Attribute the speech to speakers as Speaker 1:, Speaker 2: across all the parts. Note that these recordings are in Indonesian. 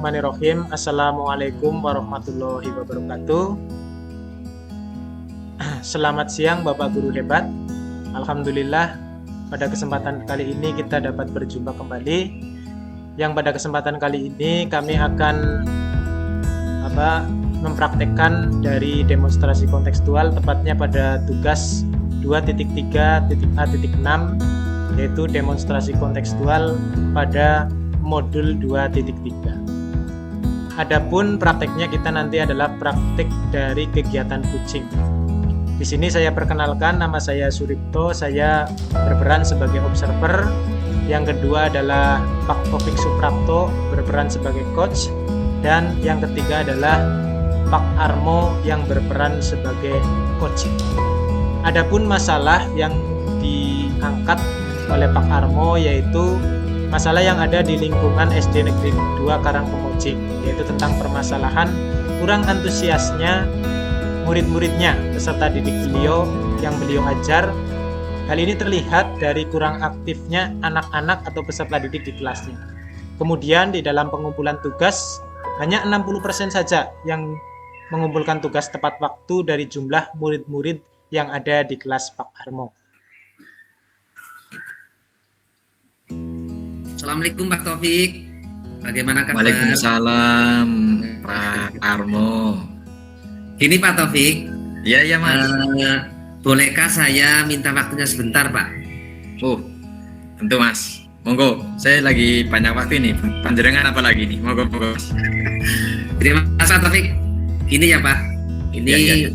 Speaker 1: Bismillahirrahmanirrahim. Assalamualaikum warahmatullahi wabarakatuh. Selamat siang Bapak Guru hebat. Alhamdulillah pada kesempatan kali ini kita dapat berjumpa kembali. Yang pada kesempatan kali ini kami akan mempraktekkan dari demonstrasi kontekstual, tepatnya pada tugas 2.3.A.6, yaitu demonstrasi kontekstual pada modul 2.3. Adapun prakteknya kita nanti adalah praktek dari kegiatan kucing. Di sini saya perkenalkan, nama saya Suripto, saya berperan sebagai observer. Yang kedua adalah Pak Taufik Suprapto, berperan sebagai coach. Dan yang ketiga adalah Pak Armo yang berperan sebagai coaching. Adapun masalah yang diangkat oleh Pak Armo yaitu masalah yang ada di lingkungan SD Negeri 2 Karangpemojing, yaitu tentang permasalahan kurang antusiasnya murid-muridnya peserta didik beliau yang beliau ajar. Hal ini terlihat dari kurang aktifnya anak-anak atau peserta didik di kelasnya. Kemudian di dalam pengumpulan tugas hanya 60% saja yang mengumpulkan tugas tepat waktu dari jumlah murid-murid yang ada di kelas Pak Armo.
Speaker 2: Assalamualaikum Pak Taufik. Bagaimana kabar?
Speaker 3: Waalaikumsalam Pak Armo.
Speaker 2: Gini Pak Taufik.
Speaker 3: Iya Mas.
Speaker 2: Bolehkah saya minta waktunya sebentar Pak?
Speaker 3: Oh, tentu Mas. Monggo, saya lagi banyak waktu ini. Panjenengan apa lagi nih? Monggo.
Speaker 2: Terima kasih Pak Taufik. Gini ya Pak. Ini
Speaker 3: ya.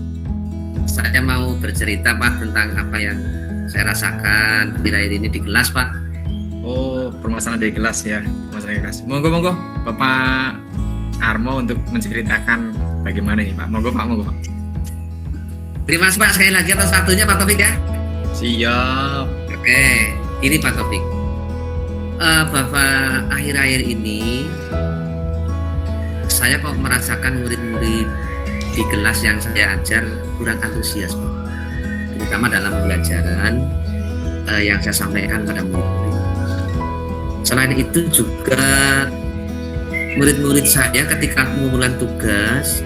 Speaker 2: Saya mau bercerita Pak tentang apa yang saya rasakan akhir-akhir ini di kelas Pak.
Speaker 3: Oh, permasalahan di kelas ya. Permasalahan di kelas. Monggo. Bapak Armo untuk menceritakan bagaimana ini Pak. Monggo Pak.
Speaker 2: Terima kasih Pak sekali lagi atas waktunya Pak Taufik ya.
Speaker 3: Siap.
Speaker 2: Oke, ini Pak Taufik. Bapak akhir-akhir ini saya kok merasakan murid-murid di kelas yang saya ajar kurang antusias, terutama dalam pembelajaran yang saya sampaikan pada murid-murid. Selain itu juga murid-murid saya ketika pengumpulan tugas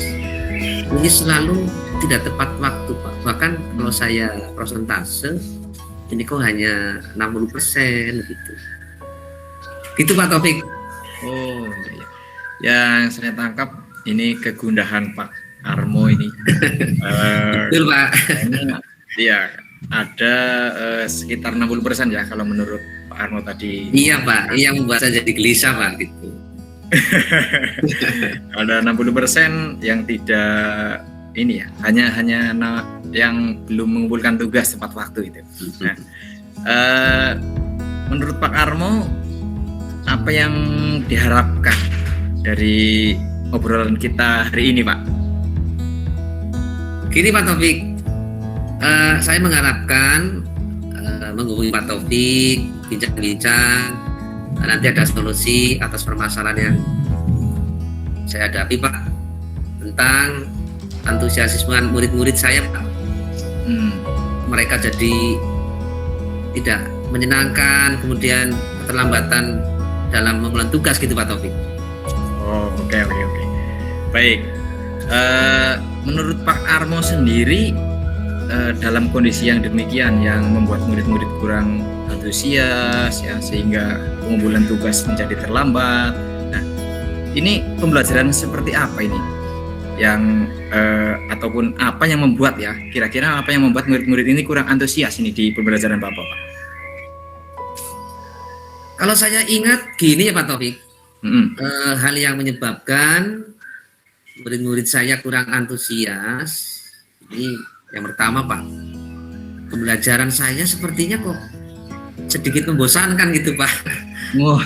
Speaker 2: ini selalu tidak tepat waktu Pak. Bahkan kalau saya persentase ini kok hanya 60% gitu. Gitu Pak Taufik.
Speaker 3: Oh, iya. Yang saya tangkap ini kegundahan Pak Armo ini.
Speaker 2: Betul Pak.
Speaker 3: Iya, ada sekitar 60% ya kalau menurut Pak Armo tadi.
Speaker 2: Iya Pak, yang membuat saya jadi gelisah Pak gitu.
Speaker 3: Ada 60% yang tidak ini ya, hanya yang belum mengumpulkan tugas tepat waktu itu. Nah, menurut Pak Armo apa yang diharapkan dari obrolan kita hari ini Pak?
Speaker 2: Gini Pak Taufik, saya mengharapkan menghubungi Pak Taufik, bincang-bincang, nanti ada solusi atas permasalahan yang saya hadapi Pak, tentang antusiasme murid-murid saya Pak. Mereka jadi tidak menyenangkan, kemudian keterlambatan dalam mengulang tugas gitu Pak Taufik.
Speaker 3: Oh, oke. Baik. Menurut Pak Armo sendiri dalam kondisi yang demikian yang membuat murid-murid kurang antusias ya, sehingga pengumpulan tugas menjadi terlambat. Nah, ini pembelajaran seperti apa ini? Yang ataupun apa yang membuat ya, kira-kira apa yang membuat murid-murid ini kurang antusias ini di pembelajaran Bapak Pak?
Speaker 2: Kalau saya ingat gini ya Pak Taufik, hal yang menyebabkan murid-murid saya kurang antusias ini yang pertama Pak, pembelajaran saya sepertinya kok sedikit membosankan gitu Pak.
Speaker 3: Oh.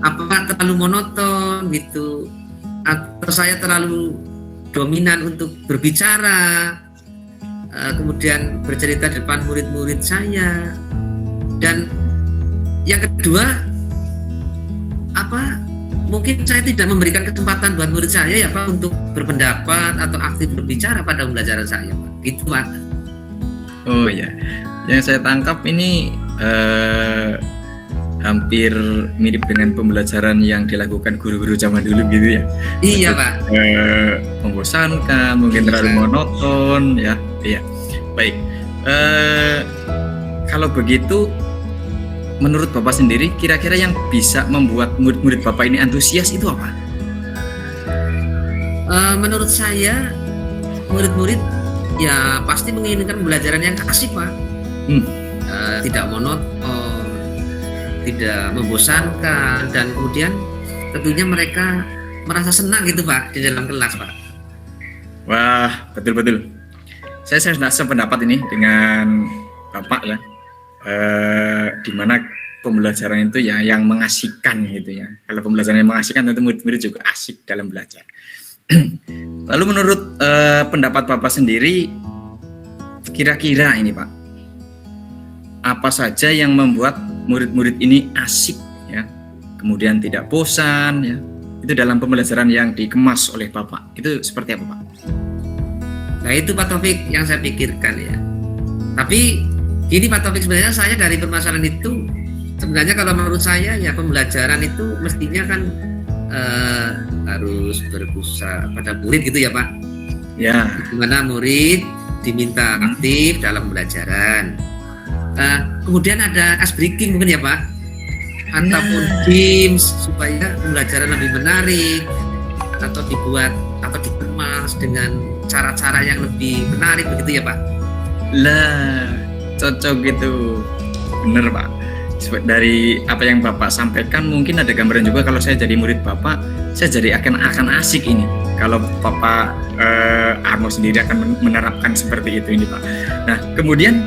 Speaker 2: Apa terlalu monoton gitu, atau saya terlalu dominan untuk berbicara, kemudian bercerita di depan murid-murid saya. Dan yang kedua, mungkin saya tidak memberikan kesempatan buat murid saya ya Pak untuk berpendapat atau aktif berbicara pada pembelajaran saya Pak. Gitu Pak.
Speaker 3: Oh ya, yang saya tangkap ini hampir mirip dengan pembelajaran yang dilakukan guru-guru zaman dulu gitu ya.
Speaker 2: Iya Pak.
Speaker 3: Membosankan, mungkin terlalu monoton ya. Iya. Baik. Kalau begitu, menurut Bapak sendiri, kira-kira yang bisa membuat murid-murid Bapak ini antusias itu apa?
Speaker 2: Menurut saya, murid-murid ya pasti menginginkan pembelajaran yang asik Pak. Tidak monoton, tidak membosankan, dan kemudian tentunya mereka merasa senang gitu Pak di dalam kelas Pak.
Speaker 3: Wah, betul-betul. Saya sudah sependapat ini dengan Bapak ya. Di mana pembelajaran itu ya yang mengasihkan gitu ya. Kalau pembelajaran yang mengasihkan, tentu murid-murid juga asik dalam belajar. Lalu menurut pendapat Bapak sendiri, kira-kira ini Pak, apa saja yang membuat murid-murid ini asik ya, kemudian tidak bosan ya, itu dalam pembelajaran yang dikemas oleh Bapak, itu seperti apa Pak?
Speaker 2: Nah itu Pak Taufik yang saya pikirkan ya. Tapi gini Pak Taufik, sebenarnya saya dari permasalahan itu, sebenarnya kalau menurut saya ya pembelajaran itu mestinya kan harus berpusat pada murid gitu ya Pak.
Speaker 3: Ya.
Speaker 2: Dimana murid diminta aktif dalam pembelajaran. Kemudian ada ice breaking mungkin ya Pak, ataupun games supaya pembelajaran lebih menarik, atau dibuat atau dikemas dengan cara-cara yang lebih menarik begitu ya Pak.
Speaker 3: Lah, cocok gitu, bener Pak. Dari apa yang Bapak sampaikan, mungkin ada gambaran juga kalau saya jadi murid Bapak, saya jadi akan asik ini. Kalau Bapak Armo sendiri akan menerapkan seperti itu ini Pak. Nah, kemudian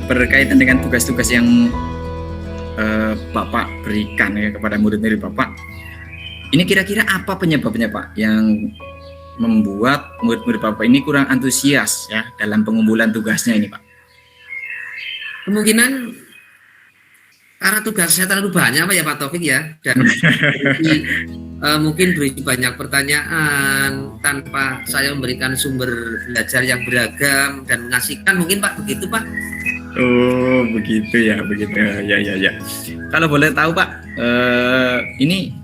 Speaker 3: berkaitan dengan tugas-tugas yang Bapak berikan ya kepada murid-murid Bapak, ini kira-kira apa penyebabnya Pak yang membuat murid-murid Bapak ini kurang antusias ya dalam pengumpulan tugasnya ini Pak?
Speaker 2: Kemungkinan karena tugasnya terlalu banyak Pak ya Pak Taufik ya, dan mungkin berisi banyak pertanyaan tanpa saya memberikan sumber belajar yang beragam dan mengasihkan, mungkin Pak, begitu Pak.
Speaker 3: Oh begitu ya, begitu ya. Kalau boleh tahu Pak, ini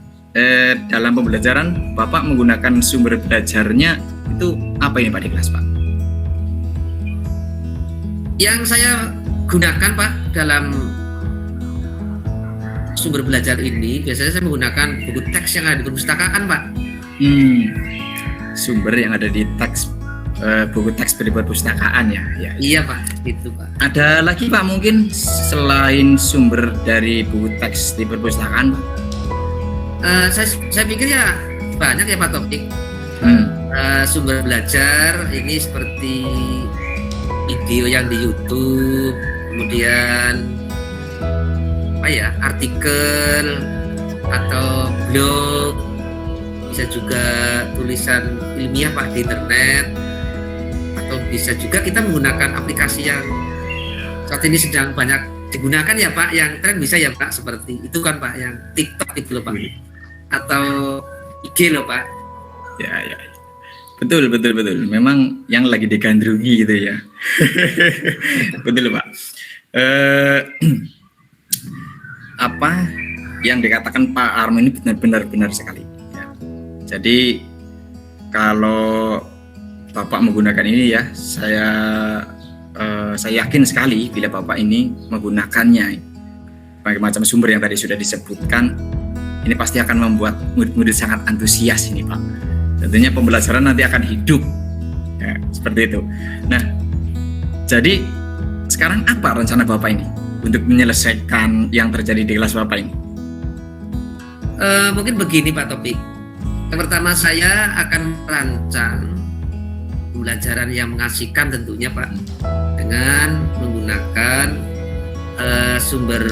Speaker 3: dalam pembelajaran Bapak menggunakan sumber belajarnya itu apa ini Pak di kelas Pak?
Speaker 2: Yang saya gunakan Pak dalam sumber belajar ini, biasanya saya menggunakan buku teks yang ada di perpustakaan Pak.
Speaker 3: Sumber yang ada di teks, buku teks dari perpustakaan ya.
Speaker 2: Iya Pak, itu Pak.
Speaker 3: Ada lagi Pak mungkin selain sumber dari buku teks di perpustakaan Pak?
Speaker 2: Saya pikir ya banyak ya Pak Taufik. Sumber belajar ini seperti video yang di YouTube, kemudian artikel atau blog, bisa juga tulisan ilmiah Pak di internet, atau bisa juga kita menggunakan aplikasi yang saat ini sedang banyak digunakan ya Pak, yang tren bisa ya Pak, seperti itu kan Pak, yang TikTok itu loh Pak, atau IG loh Pak.
Speaker 3: Ya. Betul. Memang yang lagi digandrungi gitu ya. Betul Pak. Apa yang dikatakan Pak Armo ini benar sekali. Ya. Jadi kalau Bapak menggunakan ini ya, saya yakin sekali bila Bapak ini menggunakannya berbagai macam sumber yang tadi sudah disebutkan, ini pasti akan membuat murid-murid sangat antusias ini Pak. Tentunya pembelajaran nanti akan hidup ya, seperti itu. Nah, jadi sekarang apa rencana Bapak ini untuk menyelesaikan yang terjadi di kelas Bapak ini?
Speaker 2: Mungkin begini Pak Topik. Yang pertama, saya akan merancang pembelajaran yang mengasihkan tentunya Pak, dengan menggunakan sumber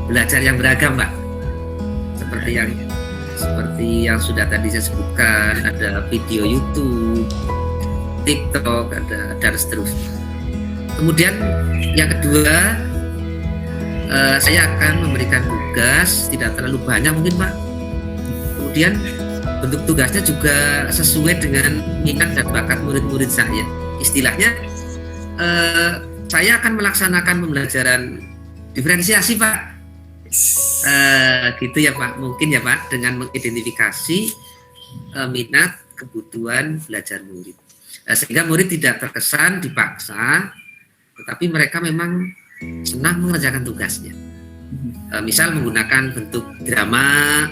Speaker 2: belajar yang beragam Pak, seperti yang sudah tadi saya sebutkan, ada video YouTube, TikTok, dan seterusnya. Kemudian yang kedua, saya akan memberikan tugas tidak terlalu banyak mungkin Pak. Kemudian bentuk tugasnya juga sesuai dengan minat dan bakat murid-murid saya. Istilahnya saya akan melaksanakan pembelajaran diferensiasi Pak. Gitu ya Pak, mungkin ya Pak, dengan mengidentifikasi minat, kebutuhan belajar murid. Sehingga murid tidak terkesan dipaksa, tetapi mereka memang senang mengerjakan tugasnya. Misal menggunakan bentuk drama,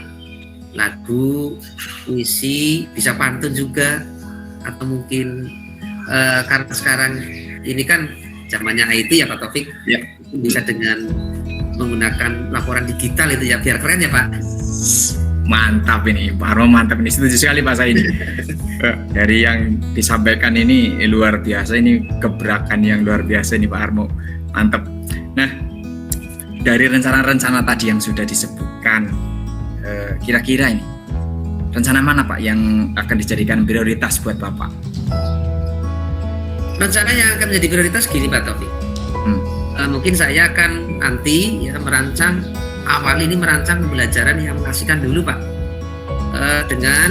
Speaker 2: lagu, puisi, bisa pantun juga, atau mungkin karena sekarang ini kan zamannya IT ya Pak Taufik,
Speaker 3: Ya.
Speaker 2: bisa dengan menggunakan laporan digital itu ya, biar keren ya Pak.
Speaker 3: Mantap ini Pak Armo, mantap ini, setuju sekali Pak saya ini. Dari yang disampaikan ini luar biasa, ini gebrakan yang luar biasa ini Pak Armo, mantap. Nah, dari rencana-rencana tadi yang sudah disebutkan, kira-kira ini rencana mana Pak yang akan dijadikan prioritas buat Bapak?
Speaker 2: Rencana yang akan menjadi prioritas gini Pak Taufik. Mungkin saya akan nanti ya merancang pembelajaran yang mengasihkan dulu Pak, dengan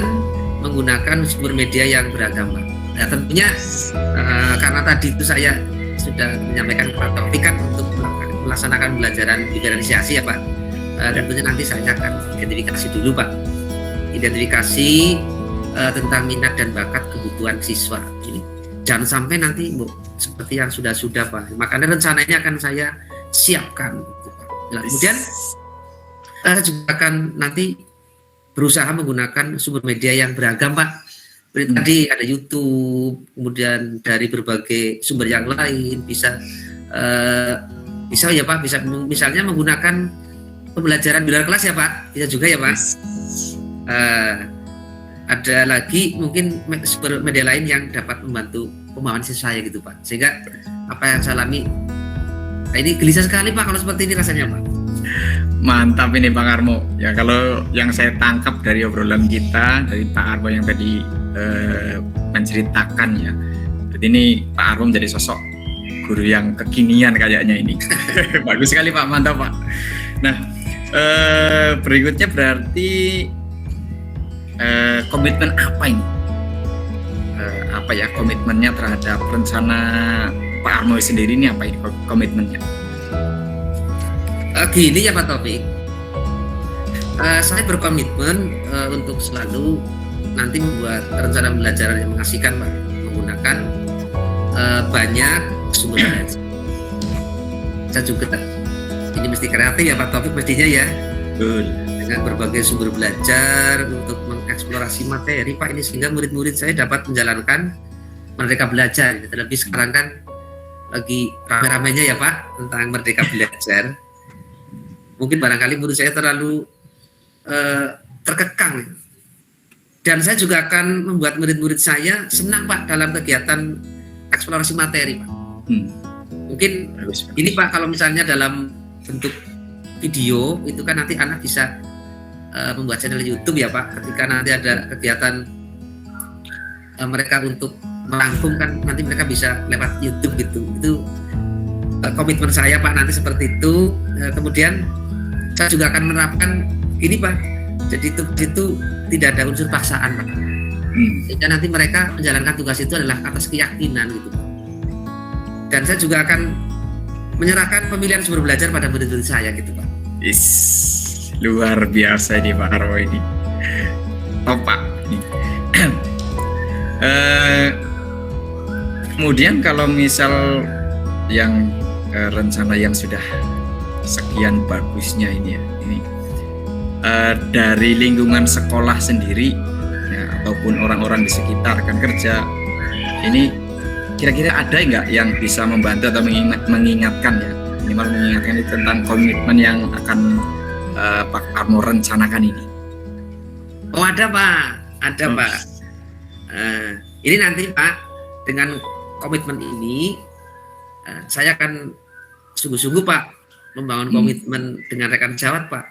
Speaker 2: menggunakan sumber media yang beragam Pak. Nah, tentunya karena tadi itu saya sudah menyampaikan ke Pak Taufik kan untuk melaksanakan pembelajaran diferensiasi ya Pak. Tentunya nanti saya akan identifikasi dulu Pak, identifikasi tentang minat dan bakat kebutuhan siswa ini. Jangan sampai nanti seperti yang sudah Pak. Makanya rencananya akan saya siapkan. Nah, kemudian saya juga akan nanti berusaha menggunakan sumber media yang beragam Pak. Tadi ada YouTube, kemudian dari berbagai sumber yang lain, bisa ya Pak, bisa misalnya menggunakan pembelajaran di luar kelas ya Pak, bisa juga ya Pak. Ada lagi mungkin sumber media lain yang dapat membantu pemahaman siswa saya gitu Pak, sehingga apa yang saya alami, nah ini gelisah sekali Pak kalau seperti ini rasanya Pak.
Speaker 3: Mantap ini Pak Armo. Ya, kalau yang saya tangkap dari obrolan kita, dari Pak Armo yang tadi menceritakan ya, berarti ini Pak Armo menjadi sosok guru yang kekinian kayaknya ini. Bagus sekali Pak, mantap Pak. Nah, berikutnya berarti komitmen apa ini? Apa ya komitmennya terhadap rencana Pak Armo sendiri ini, apa ini komitmennya?
Speaker 2: Gini ya Pak Taufik, saya berkomitmen untuk selalu nanti membuat rencana pembelajaran yang mengasihkan Pak, menggunakan banyak sumber belajar. Saya juga ini mesti kreatif ya Pak Taufik mestinya ya.
Speaker 3: Betul.
Speaker 2: Dengan berbagai sumber belajar untuk mengeksplorasi materi Pak ini, sehingga murid-murid saya dapat menjalankan Merdeka Belajar. Terlebih sekarang kan lagi rame-ramenya ya Pak tentang Merdeka Belajar. Mungkin barangkali murid saya terlalu terkekang, dan saya juga akan membuat murid-murid saya senang Pak dalam kegiatan eksplorasi materi Pak. Mungkin ini Pak, kalau misalnya dalam bentuk video itu kan nanti anak bisa membuat channel YouTube ya Pak. Ketika nanti ada kegiatan mereka untuk merangkum kan nanti mereka bisa lewat YouTube gitu. Itu komitmen saya Pak nanti seperti itu. Kemudian saya juga akan menerapkan ini Pak. Jadi itu tidak ada unsur paksaan Pak. Sehingga nanti mereka menjalankan tugas itu adalah atas keyakinan gitu Pak. Dan saya juga akan menyerahkan pemilihan sumber belajar pada murid-murid saya gitu Pak.
Speaker 3: Luar biasa ini Pak Armo ini. Pak. Kemudian kalau misal yang rencana yang sudah sekian bagusnya ini ya, dari lingkungan sekolah sendiri ya, ataupun orang-orang di sekitar kan kerja ini, kira-kira ada nggak yang bisa membantu atau mengingatkan ya, minimal mengingatkan itu tentang komitmen yang akan Pak Armo rencanakan ini?
Speaker 2: Oh ada Pak, ada Pak. Ini nanti Pak, dengan komitmen ini saya akan sungguh-sungguh Pak membangun komitmen dengan rekan sejawat Pak,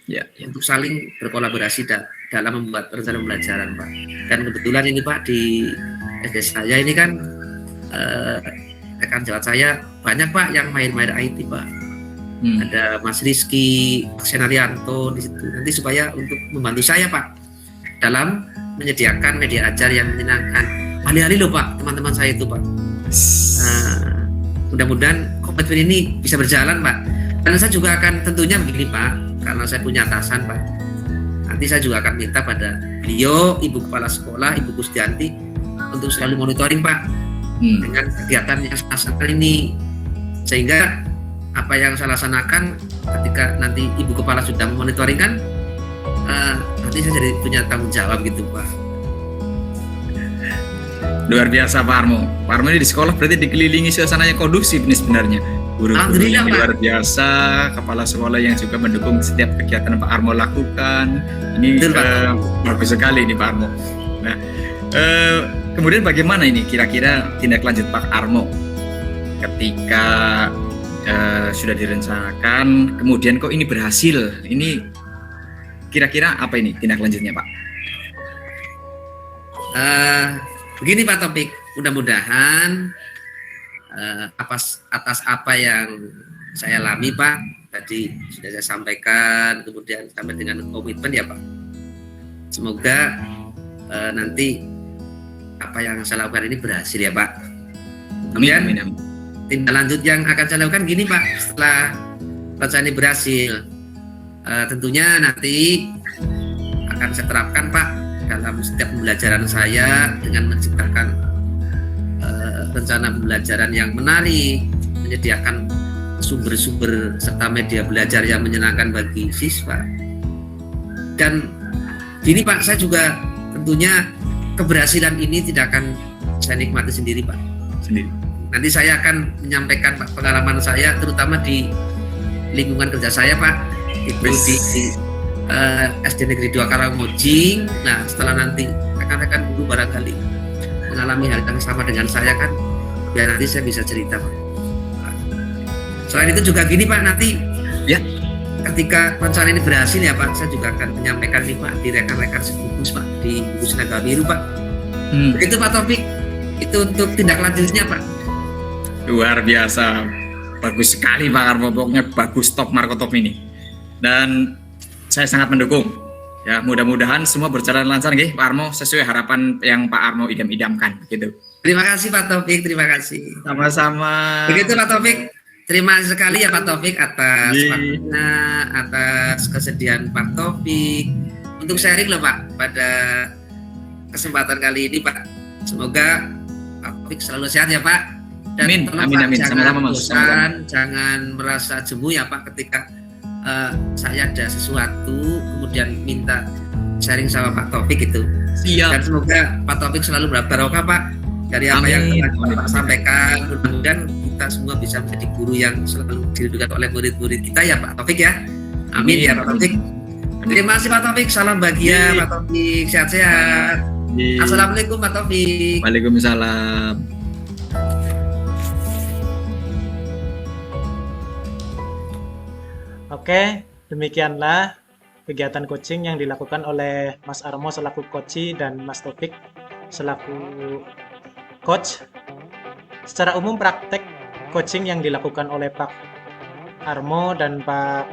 Speaker 2: ya, untuk saling berkolaborasi dalam membuat rencana pembelajaran Pak. Dan kebetulan ini Pak di SD saya ini kan rekan sejawat saya banyak Pak yang main-main IT Pak. Ada Mas Rizky, Pak Senarianto di situ. Nanti supaya untuk membantu saya Pak dalam menyediakan media ajar yang menyenangkan. Alih-alih loh Pak, teman-teman saya itu Pak. Mudah-mudahan komitmen ini bisa berjalan Pak. Dan saya juga akan tentunya begini Pak, karena saya punya atasan Pak. Nanti saya juga akan minta pada beliau, Ibu Kepala Sekolah, Ibu Kusdianti, untuk selalu monitoring Pak dengan kegiatan yang saya ini, sehingga apa yang saya laksanakan ketika nanti Ibu Kepala sudah memonitoring kan, nanti saya jadi punya tanggung jawab gitu Pak.
Speaker 3: Luar biasa Pak Armo. Pak Armo ini di sekolah berarti dikelilingi suasananya kondusif nih sebenarnya. Guru-guru yang luar biasa, kepala sekolah yang juga mendukung setiap kegiatan Pak Armo lakukan. Ini bagus sekali ini Pak Armo. Nah, kemudian bagaimana ini kira-kira tindak lanjut Pak Armo ketika sudah direncanakan, kemudian kok ini berhasil? Ini kira-kira apa ini tindak lanjutnya Pak?
Speaker 2: Begini Pak Taufik, mudah-mudahan atas apa yang saya alami Pak, tadi sudah saya sampaikan, kemudian sampai dengan komitmen ya Pak. Semoga nanti apa yang saya lakukan ini berhasil ya Pak. Kemudian tindak lanjut yang akan saya lakukan gini Pak, setelah rencana ini berhasil, tentunya nanti akan saya terapkan Pak dalam setiap pembelajaran saya dengan menciptakan rencana pembelajaran yang menarik, menyediakan sumber-sumber serta media belajar yang menyenangkan bagi siswa. Dan gini Pak, saya juga tentunya keberhasilan ini tidak akan saya nikmati sendiri Pak. Nanti saya akan menyampaikan Pak pengalaman saya, terutama di lingkungan kerja saya Pak, itu di SD Negeri 2 Karangmojing. Nah, setelah nanti rekan-rekan guru barangkali mengalami hal yang sama dengan saya kan, biar nanti saya bisa cerita Pak. Selain itu juga gini Pak, nanti ya ketika rencana ini berhasil ya Pak, saya juga akan menyampaikan nih Pak di rekan-rekan segugus Pak, di gugus tenaga biru Pak. Begitu Pak Taufik, itu untuk tindak lanjutnya Pak.
Speaker 3: Luar biasa, bagus sekali Pak Armo, pokoknya bagus, top marko top ini. Dan saya sangat mendukung. Ya, mudah-mudahan semua berjalan lancar nggih Pak Armo, sesuai harapan yang Pak Armo idam-idamkan gitu.
Speaker 2: Terima kasih Pak Taufik, terima kasih.
Speaker 3: Sama-sama.
Speaker 2: Begitu Pak Taufik. Terima kasih sekali ya Pak Taufik atas waktunya, atas kesediaan Pak Taufik untuk sharing loh Pak pada kesempatan kali ini Pak. Semoga Pak Taufik selalu sehat ya Pak. Dan
Speaker 3: amin.
Speaker 2: Sama-sama Mas. Jangan merasa jemu ya Pak ketika saya ada sesuatu kemudian minta sharing sama Pak Taufik itu.
Speaker 3: Siap.
Speaker 2: Dan semoga Pak Taufik selalu barokah Pak dari apa yang Pak sampaikan. Mudah-mudahan kita semua bisa menjadi guru yang selalu dirindukan oleh murid-murid kita ya Pak Taufik ya. Amin ya Pak Taufik. Terima kasih Pak Taufik, salam bahagia Pak Taufik, sehat-sehat. Assalamualaikum Pak Taufik.
Speaker 3: Waalaikumsalam.
Speaker 1: Oke, demikianlah kegiatan coaching yang dilakukan oleh Mas Armo selaku coach dan Mas Taufik selaku coach. Secara umum praktek coaching yang dilakukan oleh Pak Armo dan Pak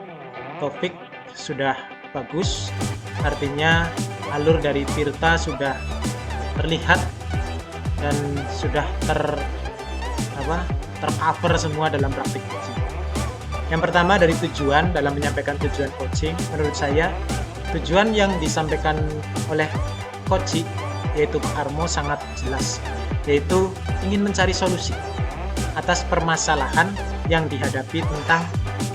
Speaker 1: Taufik sudah bagus. Artinya alur dari Tirta sudah terlihat dan sudah tercover semua dalam praktik coaching. Yang pertama dari tujuan, dalam menyampaikan tujuan coaching, menurut saya tujuan yang disampaikan oleh coach yaitu Pak Armo sangat jelas, yaitu ingin mencari solusi atas permasalahan yang dihadapi tentang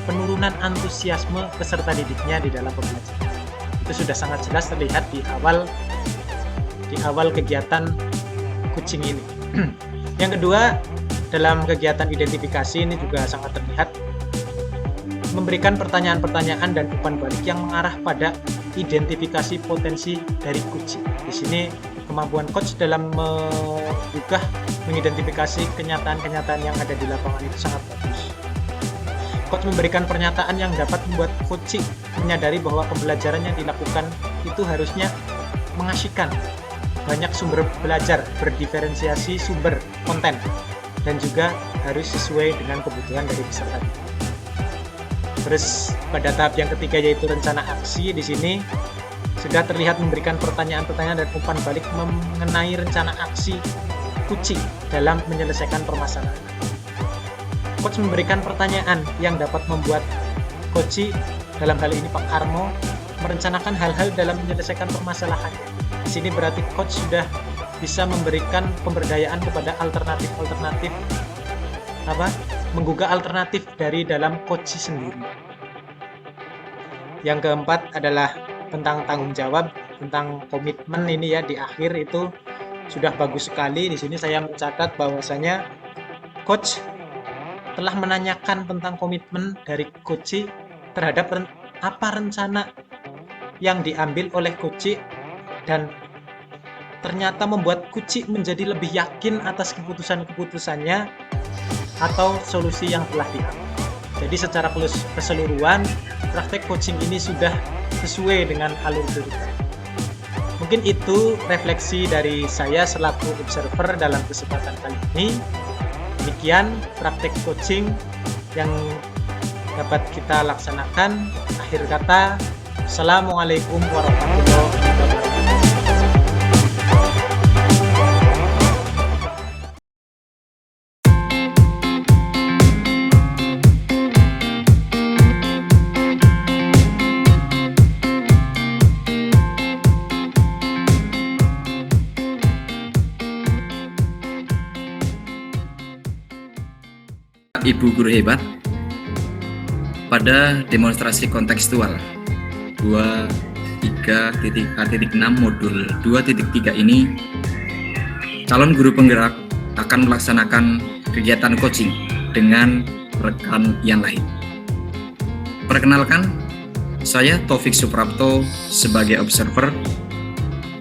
Speaker 1: penurunan antusiasme peserta didiknya di dalam pembelajaran. Itu sudah sangat jelas terlihat di awal kegiatan coaching ini. Yang kedua, dalam kegiatan identifikasi ini juga sangat terlihat memberikan pertanyaan-pertanyaan dan umpan balik yang mengarah pada identifikasi potensi dari coach. Di sini kemampuan coach dalam mengidentifikasi kenyataan-kenyataan yang ada di lapangan itu sangat bagus. Coach memberikan pernyataan yang dapat membuat coach menyadari bahwa pembelajaran yang dilakukan itu harusnya mengasyikan, banyak sumber belajar, berdiferensiasi sumber konten, dan juga harus sesuai dengan kebutuhan dari peserta. Terus pada tahap yang ketiga yaitu rencana aksi, di sini sudah terlihat memberikan pertanyaan-pertanyaan dan umpan balik mengenai rencana aksi coach dalam menyelesaikan permasalahan. Coach memberikan pertanyaan yang dapat membuat Koci, dalam hal ini Pak Armo, merencanakan hal-hal dalam menyelesaikan permasalahannya. Di sini berarti coach sudah bisa memberikan pemberdayaan kepada alternatif menggugah alternatif dari dalam coach sendiri. Yang keempat adalah tentang tanggung jawab, tentang komitmen ini ya, di akhir itu sudah bagus sekali. Di sini saya mencatat bahwasanya coach telah menanyakan tentang komitmen dari coach terhadap apa rencana yang diambil oleh coach, dan ternyata membuat coach menjadi lebih yakin atas keputusan-keputusannya atau solusi yang telah diambil. Jadi secara keseluruhan praktek coaching ini sudah sesuai dengan alur cerita. Mungkin itu refleksi dari saya selaku observer dalam kesempatan kali ini. Demikian praktek coaching yang dapat kita laksanakan. Akhir kata, Assalamualaikum warahmatullahi wabarakatuh.
Speaker 3: Ibu guru hebat, pada demonstrasi kontekstual 23.A.6 modul 2.3 ini, calon guru penggerak akan melaksanakan kegiatan coaching dengan rekan yang lain. Perkenalkan, saya Taufik Suprapto sebagai observer,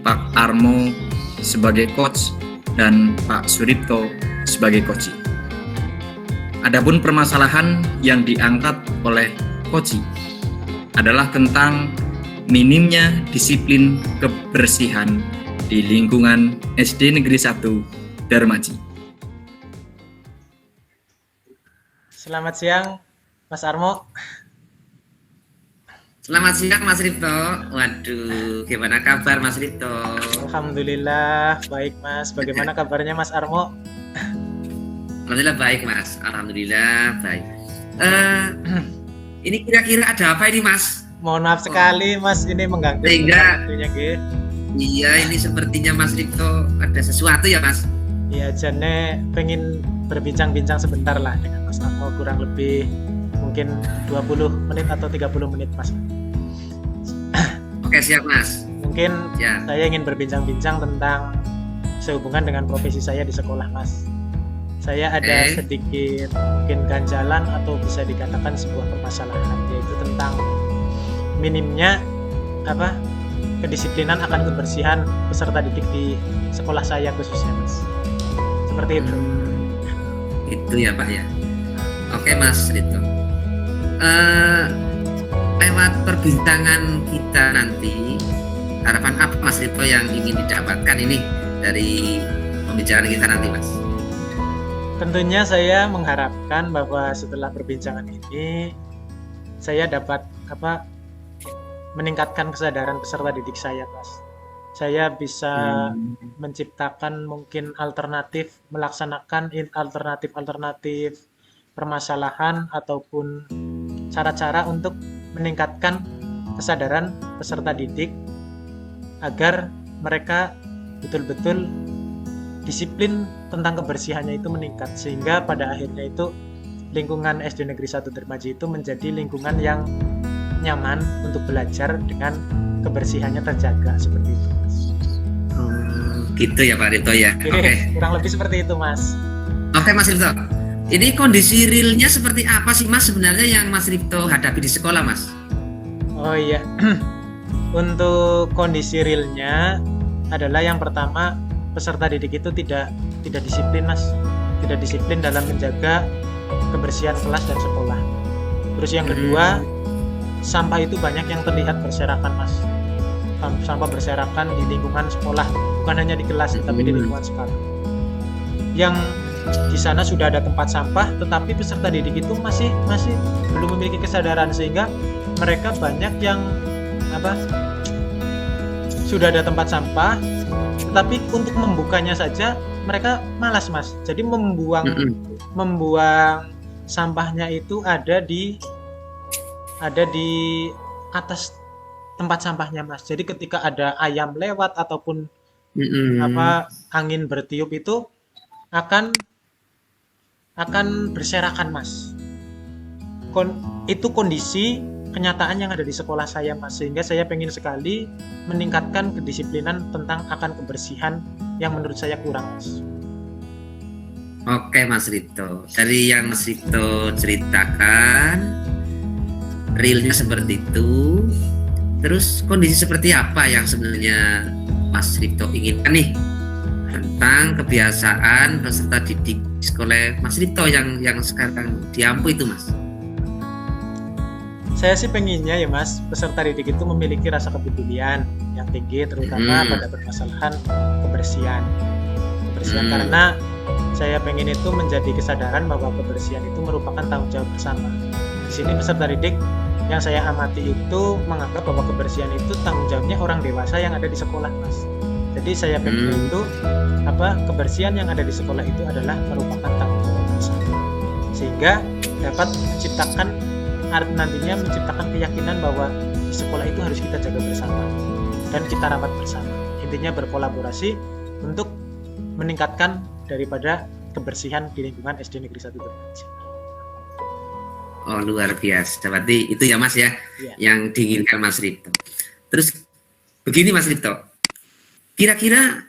Speaker 3: Pak Armo sebagai coach, dan Pak Suripto sebagai coach. Adapun permasalahan yang diangkat oleh Koci adalah tentang minimnya disiplin kebersihan di lingkungan SD Negeri 1 Darmaji.
Speaker 1: Selamat siang, Mas Armo.
Speaker 2: Selamat siang Mas Ripto. Waduh, gimana kabar Mas Ripto?
Speaker 1: Alhamdulillah, baik Mas. Bagaimana kabarnya Mas Armo?
Speaker 2: Alhamdulillah baik Mas. Alhamdulillah baik. Ini kira-kira ada apa ini Mas?
Speaker 1: Mohon maaf sekali Mas, ini mengganggu
Speaker 2: Sehingga
Speaker 1: waktunya, Ge.
Speaker 2: Iya, ini sepertinya Mas Ripto ada sesuatu ya Mas?
Speaker 1: Iya, Jane pengen berbincang-bincang sebentar lah dengan Mas Armo, kurang lebih mungkin 20 menit atau 30 menit Mas.
Speaker 2: Oke, siap Mas.
Speaker 1: Mungkin
Speaker 2: Ya.
Speaker 1: saya ingin berbincang-bincang tentang sehubungan dengan profesi saya di sekolah Mas. Saya ada sedikit mungkin ganjalan atau bisa dikatakan sebuah permasalahan, yaitu tentang minimnya kedisiplinan akan kebersihan peserta didik di sekolah saya khususnya Mas. Seperti itu.
Speaker 2: Itu ya Pak ya. Oke Mas Ripto. Lewat perbincangan kita nanti, harapan apa Mas Ripto yang ingin didapatkan ini dari pembicaraan kita nanti Mas?
Speaker 1: Tentunya saya mengharapkan bahwa setelah perbincangan ini saya dapat meningkatkan kesadaran peserta didik saya, Mas. Saya bisa menciptakan mungkin melaksanakan alternatif permasalahan ataupun cara-cara untuk meningkatkan kesadaran peserta didik agar mereka betul-betul disiplin tentang kebersihannya itu meningkat, sehingga pada akhirnya itu lingkungan SD Negeri 1 Darmaji itu menjadi lingkungan yang nyaman untuk belajar dengan kebersihannya terjaga, seperti itu Mas.
Speaker 2: Gitu ya Pak Ripto ya. Oke.
Speaker 1: Kurang lebih seperti itu Mas.
Speaker 2: Oke Mas Ripto. Ini kondisi realnya seperti apa sih Mas sebenarnya yang Mas Ripto hadapi di sekolah Mas?
Speaker 1: Oh iya. Untuk kondisi realnya adalah yang pertama, peserta didik itu tidak disiplin Mas, tidak disiplin dalam menjaga kebersihan kelas dan sekolah. Terus yang kedua, sampah itu banyak yang terlihat berserakan Mas. Sampah berserakan di lingkungan sekolah, bukan hanya di kelas tapi di lingkungan sekolah. Yang di sana sudah ada tempat sampah, tetapi peserta didik itu masih belum memiliki kesadaran, sehingga mereka banyak yang sudah ada tempat sampah, tetapi untuk membukanya saja mereka malas Mas. Jadi membuang sampahnya itu ada di ada di atas tempat sampahnya Mas. Jadi ketika ada ayam lewat ataupun angin bertiup itu akan berserakan Mas. Itu kondisi kenyataan yang ada di sekolah saya Mas, sehingga saya pengen sekali meningkatkan kedisiplinan tentang akan kebersihan yang menurut saya kurang Mas.
Speaker 2: Oke Mas Rito, dari yang Mas Rito ceritakan realnya seperti itu. Terus kondisi seperti apa yang sebenarnya Mas Rito inginkan nih tentang kebiasaan peserta didik sekolah Mas Rito yang sekarang diampu itu Mas?
Speaker 1: Saya sih pengennya ya Mas, peserta didik itu memiliki rasa kepedulian yang tinggi, terutama pada permasalahan kebersihan. Karena saya pengen itu menjadi kesadaran bahwa kebersihan itu merupakan tanggung jawab bersama. Di sini peserta didik yang saya amati itu menganggap bahwa kebersihan itu tanggung jawabnya orang dewasa yang ada di sekolah Mas. Jadi saya pengen itu kebersihan yang ada di sekolah itu adalah merupakan tanggung jawab bersama, sehingga dapat nantinya menciptakan keyakinan bahwa di sekolah itu harus kita jaga bersama dan kita rawat bersama. Intinya berkolaborasi untuk meningkatkan daripada kebersihan di lingkungan SD Negeri 1 Dermaji.
Speaker 2: Oh luar biasa, berarti itu ya Mas ya, yang diinginkan Mas Rito. Terus begini Mas Rito, kira-kira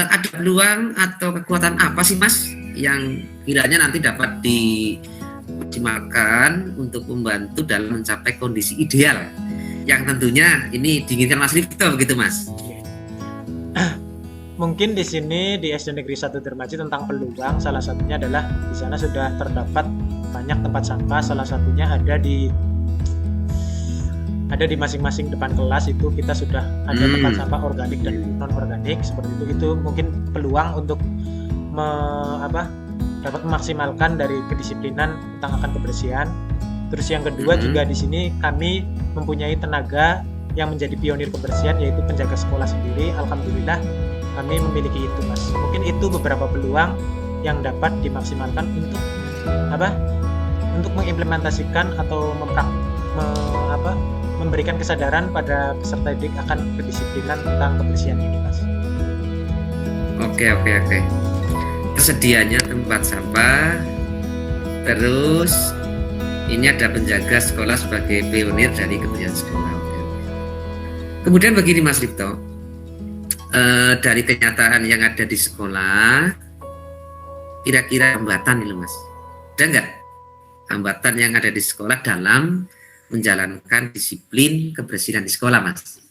Speaker 2: ada peluang atau kekuatan apa sih Mas yang kiranya nanti dapat dimaksimalkan untuk membantu dalam mencapai kondisi ideal yang tentunya ini diinginkan Mas Rito begitu Mas?
Speaker 1: Mungkin di sini di SD Negeri 1 Dermaji tentang peluang, salah satunya adalah di sana sudah terdapat banyak tempat sampah, salah satunya ada di masing-masing depan kelas itu kita sudah ada tempat sampah organik dan non organik seperti itu. Itu mungkin peluang untuk dapat memaksimalkan dari kedisiplinan tentang akan kebersihan. Terus yang kedua juga di sini kami mempunyai tenaga yang menjadi pionir kebersihan, yaitu penjaga sekolah sendiri. Alhamdulillah kami memiliki itu Mas. Mungkin itu beberapa peluang yang dapat dimaksimalkan untuk mengimplementasikan atau memberikan kesadaran pada peserta didik akan kedisiplinan tentang kebersihan ini Mas.
Speaker 2: Oke. Tersedianya tempat sampah, terus ini ada penjaga sekolah sebagai pionir dari kebersihan sekolah. Kemudian begini Mas Rito, dari kenyataan yang ada di sekolah, kira-kira hambatan ini Mas, ada nggak hambatan yang ada di sekolah dalam menjalankan disiplin kebersihan di sekolah Mas?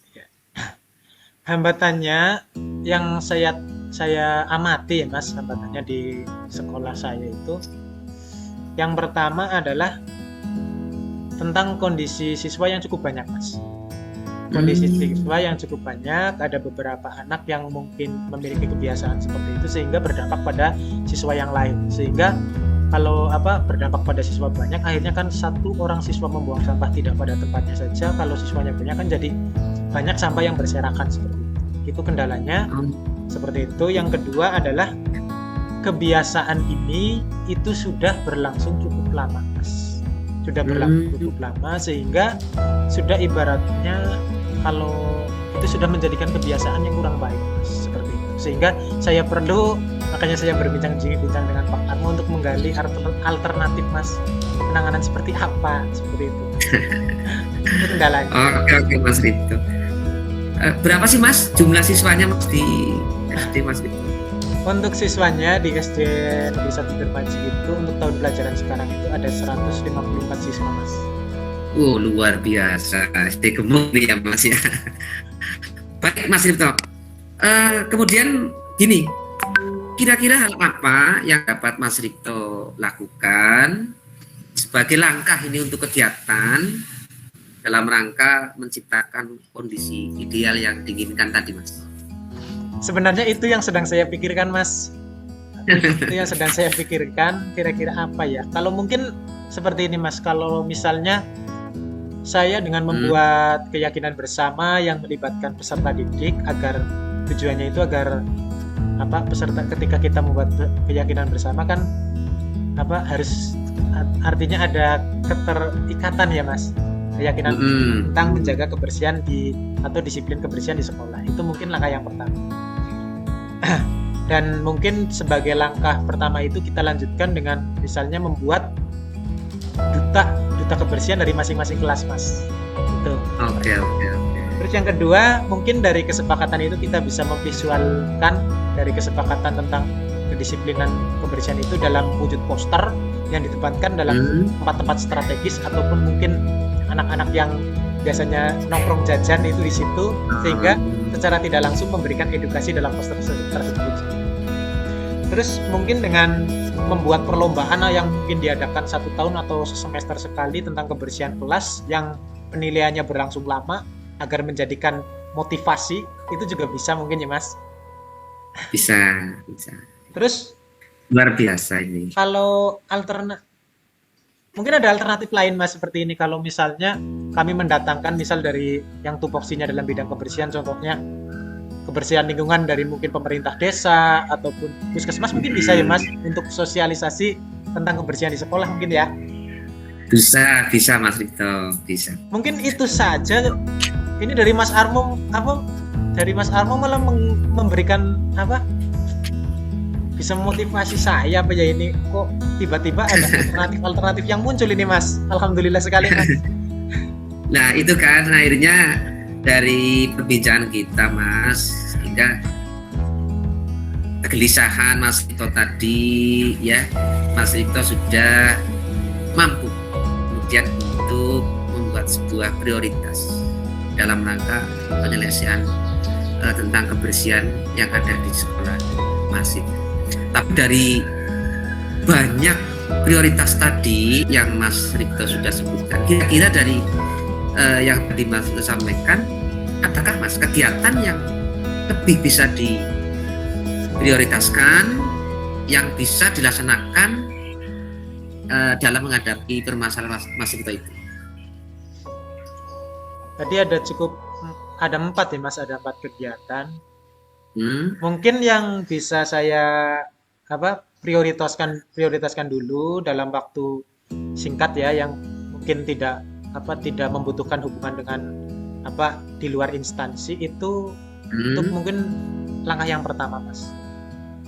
Speaker 1: Hambatannya yang saya amati ya Mas, hambatannya di sekolah saya itu yang pertama adalah tentang kondisi siswa yang cukup banyak Mas. Kondisi siswa yang cukup banyak, ada beberapa anak yang mungkin memiliki kebiasaan seperti itu sehingga berdampak pada siswa yang lain, sehingga kalau berdampak pada siswa banyak, akhirnya kan satu orang siswa membuang sampah tidak pada tempatnya saja, kalau siswanya banyak kan jadi banyak sampah yang berserakan seperti itu. Itu kendalanya seperti itu. Yang kedua adalah kebiasaan ini itu sudah berlangsung cukup lama Mas. Sudah berlangsung cukup lama sehingga sudah ibaratnya kalau itu sudah menjadikan kebiasaan yang kurang baik Mas, seperti itu. Sehingga makanya saya berbincang-bincang dengan Pak Armo untuk menggali alternatif Mas, penanganan seperti apa seperti itu. Itu kendalanya.
Speaker 2: Oke Mas Rito. Berapa sih Mas jumlah siswanya Mas di SD Mas Rito?
Speaker 1: Untuk siswanya di SD Negeri 1 Dermaji itu untuk tahun pelajaran sekarang itu ada 154 siswa Mas.
Speaker 2: Luar biasa, SD gemuk nih ya Mas ya. Baik Mas Rito. Kemudian gini, kira-kira hal apa yang dapat Mas Rito lakukan sebagai langkah ini untuk kegiatan dalam rangka menciptakan kondisi ideal yang diinginkan tadi Mas?
Speaker 1: Sebenarnya itu yang sedang saya pikirkan Mas. Itu yang sedang saya pikirkan, kira-kira apa ya. Kalau mungkin seperti ini Mas, kalau misalnya saya dengan membuat keyakinan bersama yang melibatkan peserta didik, agar tujuannya itu agar peserta, ketika kita membuat keyakinan bersama kan artinya ada keterikatan ya Mas. keyakinan
Speaker 2: Mm-mm.
Speaker 1: tentang menjaga kebersihan atau disiplin kebersihan di sekolah. Itu mungkin langkah yang pertama. Dan mungkin sebagai langkah pertama itu kita lanjutkan dengan misalnya membuat duta kebersihan dari masing-masing kelas, Mas. Itu.
Speaker 2: Oke.
Speaker 1: Terus yang kedua, mungkin dari kesepakatan itu kita bisa memvisualkan dari kesepakatan tentang kedisiplinan kebersihan itu dalam wujud poster yang ditempatkan dalam tempat-tempat strategis ataupun mungkin anak-anak yang biasanya nongkrong jajan itu di situ, sehingga secara tidak langsung memberikan edukasi dalam poster tersebut. Terus mungkin dengan membuat perlombaan yang mungkin diadakan 1 tahun atau semester sekali tentang kebersihan kelas yang penilaiannya berlangsung lama agar menjadikan motivasi, itu juga bisa mungkin ya, Mas.
Speaker 2: Bisa.
Speaker 1: Terus
Speaker 2: Luar biasa ini.
Speaker 1: kalau mungkin ada alternatif lain, Mas, seperti ini. Kalau misalnya kami mendatangkan misal dari yang tupoksinya dalam bidang kebersihan, contohnya kebersihan lingkungan dari mungkin pemerintah desa ataupun puskesmas, mungkin bisa ya, Mas, untuk sosialisasi tentang kebersihan di sekolah mungkin ya.
Speaker 2: Bisa Mas Rito, bisa.
Speaker 1: Mungkin itu saja. Ini dari Mas Armo malah memberikan bisa memotivasi saya apa ya, ini kok tiba-tiba ada alternatif yang muncul ini, Mas. Alhamdulillah sekali, Mas.
Speaker 2: Nah, itu kan akhirnya dari perbincangan kita, Mas, sehingga kegelisahan Mas Rito tadi ya, Mas Rito sudah mampu kemudian untuk membuat sebuah prioritas dalam rangka penyelesaian tentang kebersihan yang ada di sekolah Mas Rito. Tapi dari banyak prioritas tadi yang Mas Rito sudah sebutkan, kira-kira dari yang tadi Mas Rito sampaikan, adakah Mas kegiatan yang lebih bisa diprioritaskan yang bisa dilaksanakan dalam menghadapi permasalahan Mas Rito itu?
Speaker 1: Tadi ada 4 ya, Mas, ada 4 kegiatan. Mungkin yang bisa saya prioritaskan dulu dalam waktu singkat ya, yang mungkin tidak membutuhkan hubungan dengan di luar instansi itu. Untuk mungkin langkah yang pertama, Mas,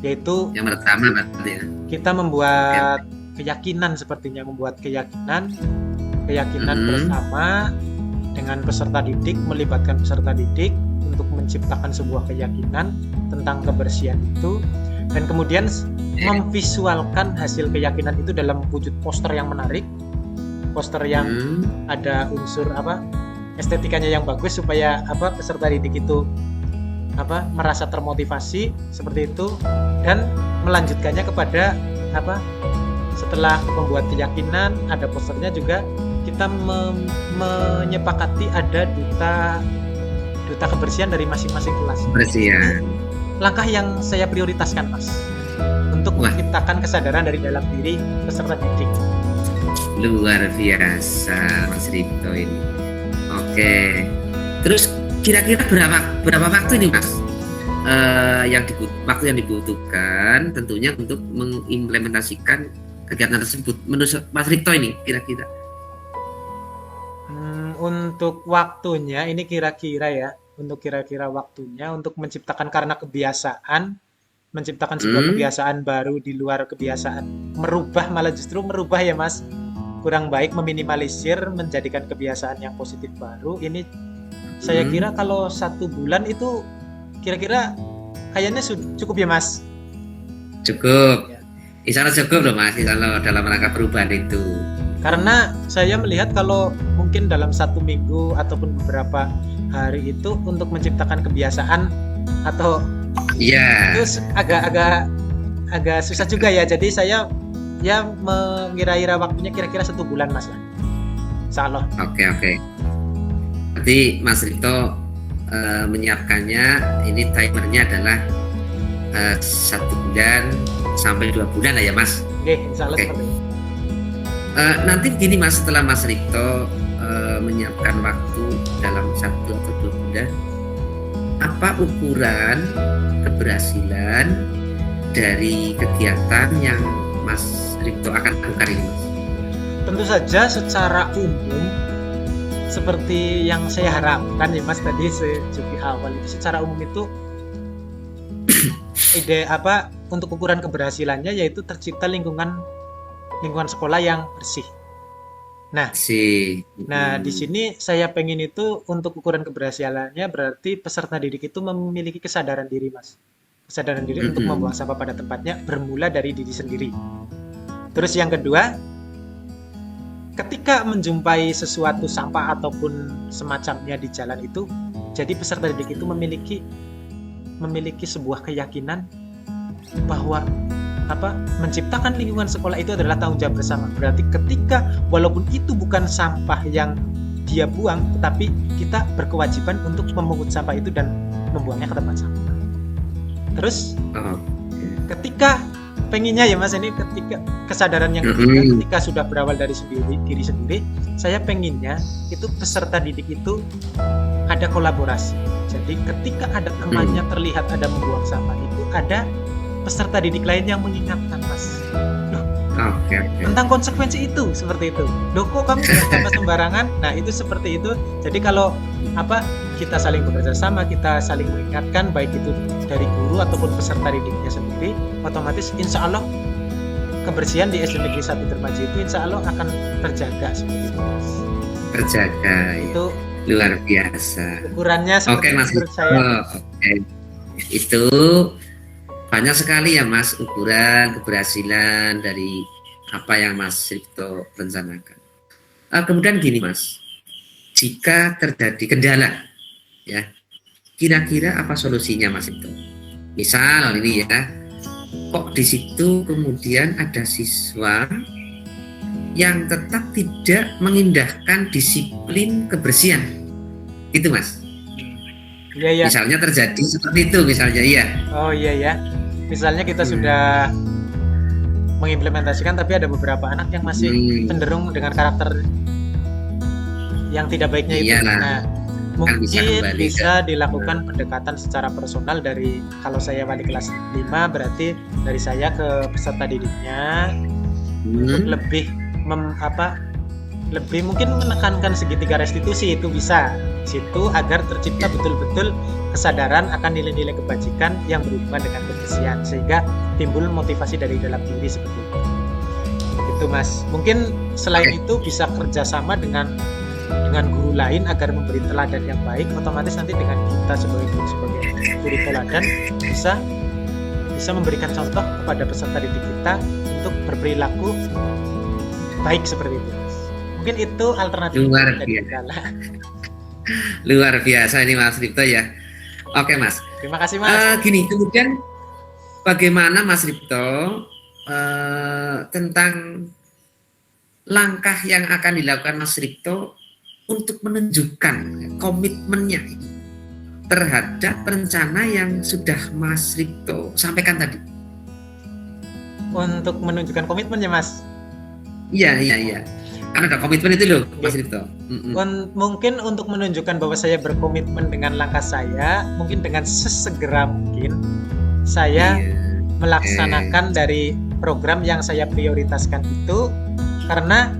Speaker 1: yaitu
Speaker 2: yang pertama berarti ya,
Speaker 1: kita membuat keyakinan, sepertinya membuat keyakinan bersama dengan peserta didik, melibatkan peserta didik untuk menciptakan sebuah keyakinan tentang kebersihan itu, dan kemudian memvisualkan hasil keyakinan itu dalam wujud poster yang menarik, poster yang ada unsur estetikanya yang bagus supaya peserta didik itu merasa termotivasi seperti itu, dan melanjutkannya kepada setelah membuat keyakinan ada posternya juga kita menyepakati ada duta kebersihan dari masing-masing kelas.
Speaker 2: kebersihan.
Speaker 1: Langkah yang saya prioritaskan, Mas, untuk menciptakan kesadaran dari dalam diri peserta didik.
Speaker 2: Luar biasa Mas Rito ini. Oke. Terus kira-kira berapa waktu ini, Mas? Waktu yang dibutuhkan tentunya untuk mengimplementasikan kegiatan tersebut menurut Mas Rito ini kira-kira?
Speaker 1: Untuk waktunya ini kira-kira waktunya untuk menciptakan, karena menciptakan sebuah kebiasaan baru di luar kebiasaan, justru merubah ya, Mas, kurang baik, meminimalisir, menjadikan kebiasaan yang positif baru. Ini saya kira kalau 1 bulan itu kira-kira kayaknya cukup ya, Mas.
Speaker 2: Cukup. Insya Allah cukup loh, Mas, kalau dalam rangka perubahan itu.
Speaker 1: Karena saya melihat kalau mungkin dalam 1 minggu ataupun beberapa hari itu untuk menciptakan kebiasaan atau itu agak susah juga ya. Jadi saya mengira-ira waktunya kira-kira 1 bulan, Mas. Insya Allah.
Speaker 2: Oke. Berarti Mas Rito menyiapkannya, ini timernya adalah 1 bulan sampai 2 bulan lah ya, Mas.
Speaker 1: Oke, insya Allah seperti itu.
Speaker 2: Nanti begini, Mas, setelah Mas Rito menyiapkan waktu dalam 1 atau 2 bulan, apa ukuran keberhasilan dari kegiatan yang Mas Rito akan lakukan ini, Mas?
Speaker 1: Tentu saja secara umum seperti yang saya harapkan ya Mas tadi di awal itu secara umum itu ide untuk ukuran keberhasilannya yaitu tercipta lingkungan sekolah yang bersih. Nah, di sini saya pengen itu untuk ukuran keberhasilannya berarti peserta didik itu memiliki kesadaran diri, Mas. Kesadaran diri untuk membuang sampah pada tempatnya bermula dari diri sendiri. Terus yang kedua, ketika menjumpai sesuatu sampah ataupun semacamnya di jalan itu, jadi peserta didik itu memiliki sebuah keyakinan bahwa menciptakan lingkungan sekolah itu adalah tanggung jawab bersama. Berarti ketika walaupun itu bukan sampah yang dia buang, tetapi kita berkewajiban untuk memungut sampah itu dan membuangnya ke tempat sampah. Terus ketika pengennya ya Mas, ini ketika kesadaran yang ketiga, ketika sudah berawal dari diri sendiri, saya pengennya itu peserta didik itu ada kolaborasi. Jadi ketika ada temannya terlihat ada membuang sampah itu, ada peserta didik lain yang mengingatkan, Mas. Tentang konsekuensi itu, seperti itu. Loh kok kamu buang sampah sembarangan? Nah itu seperti itu. Jadi kalau kita saling bekerja sama, kita saling mengingatkan, baik itu dari guru ataupun peserta didiknya sendiri, otomatis insya Allah kebersihan di SD Negeri 1 Dermaji itu insya Allah akan terjaga seperti itu, Mas.
Speaker 2: Terjaga
Speaker 1: itu
Speaker 2: ya. Luar biasa.
Speaker 1: Ukurannya seperti
Speaker 2: Mas.
Speaker 1: menurut saya.
Speaker 2: Itu banyak sekali ya Mas ukuran keberhasilan dari apa yang Mas Ripto rencanakan. Kemudian gini Mas, jika terjadi kendala, ya, kira-kira apa solusinya Mas Ripto? Misal ini ya, kok di situ kemudian ada siswa yang tetap tidak mengindahkan disiplin kebersihan, itu Mas.
Speaker 1: Iya.
Speaker 2: Misalnya terjadi seperti itu, misalnya iya.
Speaker 1: Oh iya. Misalnya kita sudah mengimplementasikan, tapi ada beberapa anak yang masih cenderung dengan karakter yang tidak baiknya itu. Nah, mungkin bisa dilakukan pendekatan secara personal dari, kalau saya wali kelas 5 berarti dari saya ke peserta didiknya untuk lebih lebih mungkin menekankan segitiga restitusi itu bisa situ agar tercipta betul-betul kesadaran akan nilai-nilai kebajikan yang berhubungan dengan kebersihan sehingga timbul motivasi dari dalam diri seperti itu. Itu Mas. Mungkin selain itu bisa kerjasama dengan guru lain agar memberi teladan yang baik, otomatis nanti dengan kita sebagai guru teladan bisa memberikan contoh kepada peserta didik kita untuk berperilaku baik seperti itu. Mungkin itu alternatif
Speaker 2: luar biasa ini Mas Ripto ya. Oke Mas.
Speaker 1: Terima kasih Mas.
Speaker 2: Gini, kemudian bagaimana Mas Ripto tentang langkah yang akan dilakukan Mas Ripto untuk menunjukkan komitmennya terhadap rencana yang sudah Mas Ripto sampaikan tadi?
Speaker 1: Untuk menunjukkan komitmennya Mas?
Speaker 2: Iya. Kan ada komitmen itu loh Mas Ripto.
Speaker 1: Mungkin untuk menunjukkan bahwa saya berkomitmen dengan langkah saya, mungkin dengan sesegera mungkin saya melaksanakan dari program yang saya prioritaskan itu, karena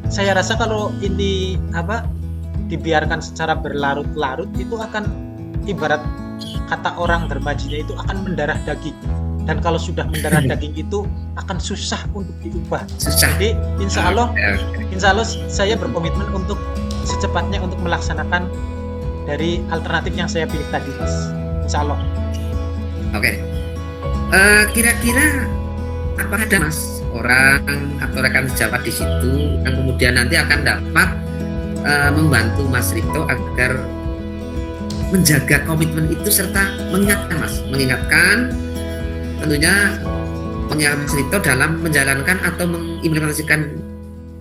Speaker 1: saya rasa kalau ini dibiarkan secara berlarut-larut itu akan ibarat kata orang Dermajinya itu akan mendarah daging. Dan kalau sudah mendarah daging itu akan susah untuk diubah. Jadi insya Allah saya berkomitmen untuk secepatnya untuk melaksanakan dari alternatif yang saya pilih tadi, Mas. Insya Allah.
Speaker 2: Oke. Kira-kira apa ada Mas orang atau rekan sejawat di situ yang kemudian nanti akan dapat membantu Mas Ripto agar menjaga komitmen itu serta mengingatkan tentunya Mas Ripto dalam menjalankan atau mengimplementasikan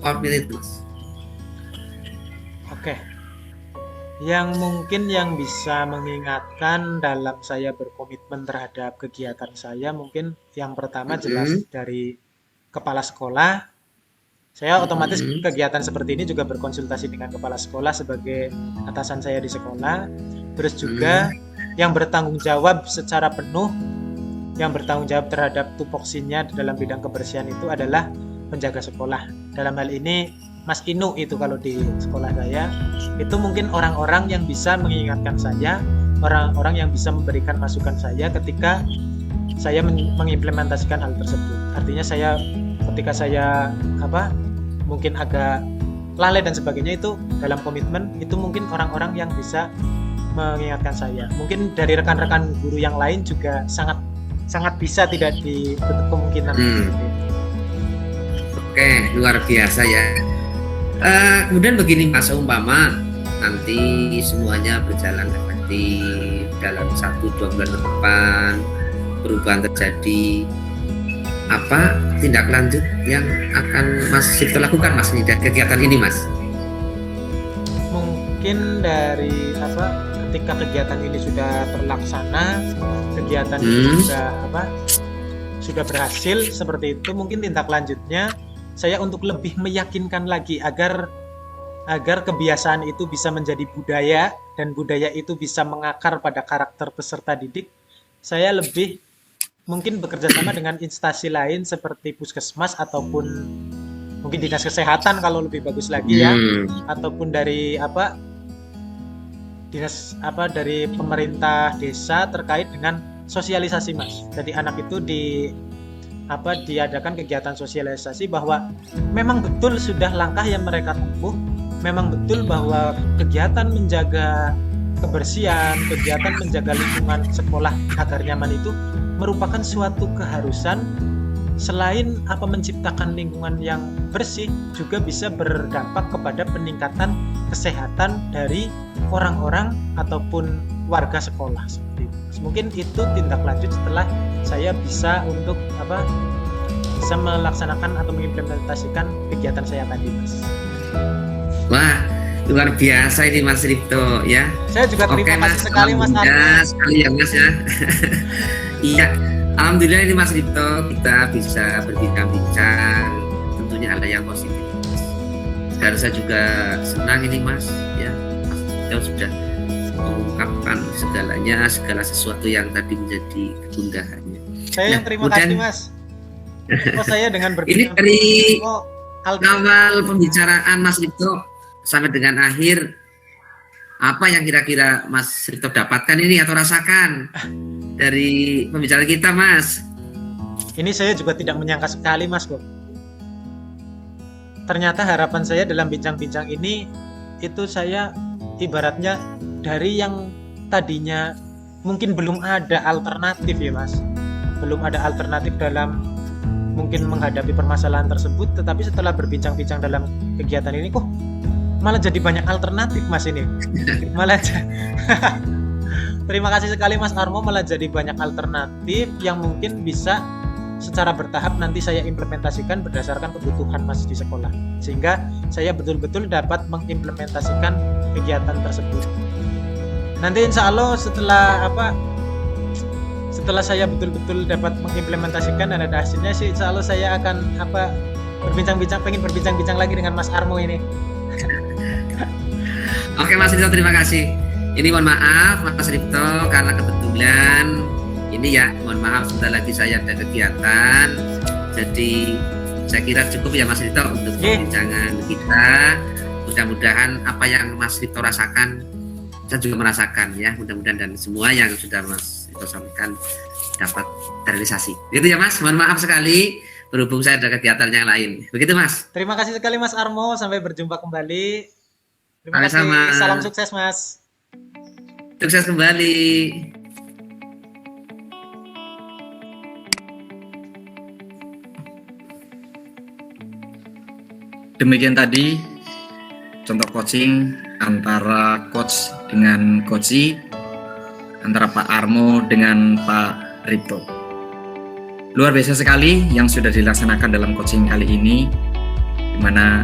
Speaker 2: komitmen itu Mas.
Speaker 1: Oke. Yang mungkin yang bisa mengingatkan dalam saya berkomitmen terhadap kegiatan saya, mungkin yang pertama jelas dari kepala sekolah. Saya otomatis kegiatan seperti ini juga berkonsultasi dengan kepala sekolah sebagai atasan saya di sekolah. Terus juga yang bertanggung jawab secara penuh, yang bertanggung jawab terhadap tupoksinya dalam bidang kebersihan itu adalah penjaga sekolah. Dalam hal ini Mas Inu itu kalau di sekolah saya, itu mungkin orang-orang yang bisa mengingatkan saya, orang-orang yang bisa memberikan masukan saya ketika saya mengimplementasikan hal tersebut. Artinya saya ketika saya mungkin agak lalai dan sebagainya, itu dalam komitmen itu mungkin orang-orang yang bisa mengingatkan saya. Mungkin dari rekan-rekan guru yang lain juga sangat bisa, tidak ditutup kemungkinan.
Speaker 2: Oke, luar biasa ya. Kemudian begini Mas, umpama nanti semuanya berjalan seperti dalam 1-2 bulan ke depan perubahan terjadi, apa tindak lanjut yang akan Mas Sripto lakukan Mas dari kegiatan ini Mas?
Speaker 1: Mungkin dari ketika kegiatan ini sudah terlaksana, kegiatan ini sudah berhasil seperti itu, mungkin tindak lanjutnya saya untuk lebih meyakinkan lagi agar kebiasaan itu bisa menjadi budaya dan budaya itu bisa mengakar pada karakter peserta didik. Saya lebih mungkin bekerja sama dengan instansi lain seperti puskesmas ataupun mungkin dinas kesehatan kalau lebih bagus lagi ya, ataupun dari dinas dari pemerintah desa terkait dengan sosialisasi Mas. Jadi anak itu diadakan kegiatan sosialisasi bahwa memang betul sudah langkah yang mereka tempuh, memang betul bahwa kegiatan menjaga kebersihan, kegiatan menjaga lingkungan sekolah agar nyaman itu merupakan suatu keharusan. Selain menciptakan lingkungan yang bersih, juga bisa berdampak kepada peningkatan kesehatan dari orang-orang ataupun warga sekolah seperti itu. Mungkin itu tindak lanjut setelah saya bisa untuk bisa melaksanakan atau mengimplementasikan kegiatan saya tadi Mas.
Speaker 2: Wah, luar biasa ini Mas Sripto ya.
Speaker 1: Saya juga terima kasih sekali Mas Arno.
Speaker 2: Sekali ya Mas ya. Iya, alhamdulillah ini Mas Sripto kita bisa berbincang-bincang, tentunya ada yang positif. Dan saya juga senang ini Mas ya, Mas Sripto sudah mengungkapkan segala sesuatu yang tadi menjadi kegundahannya.
Speaker 1: Saya yang terima kasih Mas. Saya dengan
Speaker 2: berbincang. Ini dari awal pembicaraan Mas Sripto sampai dengan akhir, apa yang kira-kira Mas Sripto dapatkan ini atau rasakan dari pembicaraan kita Mas?
Speaker 1: Ini saya juga tidak menyangka sekali Mas kok. Ternyata harapan saya dalam bincang-bincang ini itu saya ibaratnya dari yang tadinya mungkin belum ada alternatif ya Mas, belum ada alternatif dalam mungkin menghadapi permasalahan tersebut, tetapi setelah berbincang-bincang dalam kegiatan ini kok malah jadi banyak alternatif Mas ini. Malah terima kasih sekali Mas Armo, malah jadi banyak alternatif yang mungkin bisa secara bertahap nanti saya implementasikan berdasarkan kebutuhan Mas di sekolah, sehingga saya betul-betul dapat mengimplementasikan kegiatan tersebut. Nanti insya Allah setelah saya betul-betul dapat mengimplementasikan dan ada hasilnya sih, insya Allah saya akan pengen berbincang-bincang lagi dengan Mas Armo ini.
Speaker 2: Oke Mas Sripto, terima kasih. Ini mohon maaf Mas Sripto karena kebetulan ini ya, mohon maaf sebentar lagi saya ada kegiatan. Jadi saya kira cukup ya Mas Sripto untuk perbincangan kita. Mudah-mudahan apa yang Mas Sripto rasakan saya juga merasakan ya, mudah-mudahan dan semua yang sudah Mas Sripto sampaikan dapat terrealisasi. Begitu ya Mas, mohon maaf sekali berhubung saya ada kegiatan yang lain. Begitu Mas.
Speaker 1: Terima kasih sekali Mas Armo, sampai berjumpa kembali. Terima
Speaker 2: Sama-sama.
Speaker 1: kasih, salam sukses Mas.
Speaker 2: Sukses kembali.
Speaker 3: Demikian tadi contoh coaching antara coach dengan coachee, antara Pak Armo dengan Pak Ripto. Luar biasa sekali yang sudah dilaksanakan dalam coaching kali ini, di mana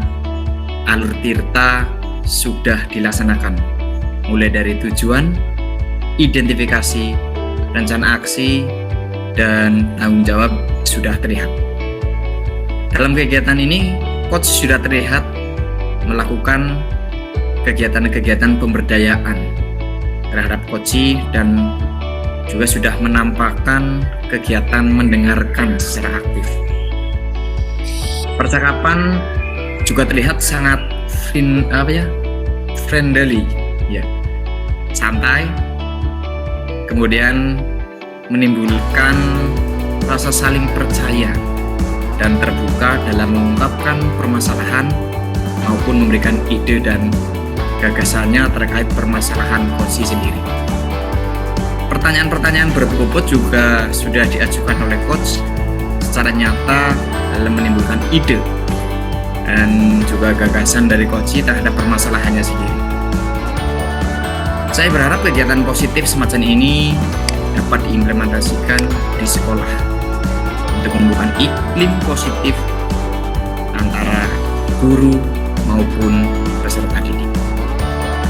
Speaker 3: alur Tirta sudah dilaksanakan, mulai dari tujuan, identifikasi, rencana aksi, dan tanggung jawab sudah terlihat. Dalam kegiatan ini, coach sudah terlihat melakukan kegiatan-kegiatan pemberdayaan terhadap coachee dan juga sudah menampakkan kegiatan mendengarkan secara aktif. Percakapan juga terlihat sangat friendly ya, santai, kemudian menimbulkan rasa saling percaya dan terbuka dalam mengungkapkan permasalahan maupun memberikan ide dan gagasannya terkait permasalahan coach sendiri. Pertanyaan-pertanyaan berbobot juga sudah diajukan oleh coach secara nyata dalam menimbulkan ide dan juga gagasan dari coach terhadap permasalahannya sendiri. Saya berharap kegiatan positif semacam ini dapat diimplementasikan di sekolah untuk membuat iklim positif antara guru maupun peserta didik.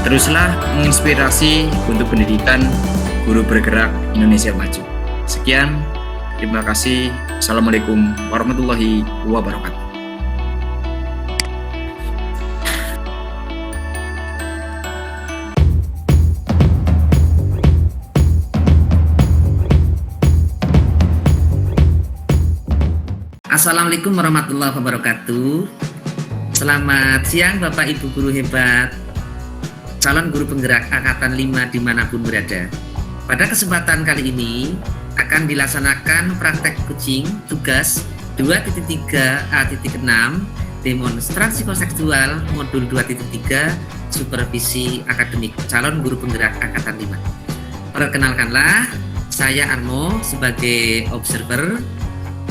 Speaker 3: Teruslah menginspirasi untuk pendidikan guru bergerak Indonesia Maju. Sekian, terima kasih. Assalamualaikum warahmatullahi wabarakatuh.
Speaker 2: Assalamualaikum warahmatullahi wabarakatuh. Selamat siang Bapak Ibu guru hebat, calon guru penggerak angkatan 5 dimanapun berada. Pada kesempatan kali ini akan dilaksanakan praktek coaching tugas 2.3A.6 demonstrasi kontekstual modul 2.3 supervisi akademik calon guru penggerak angkatan 5. Perkenalkanlah, saya Armo sebagai observer,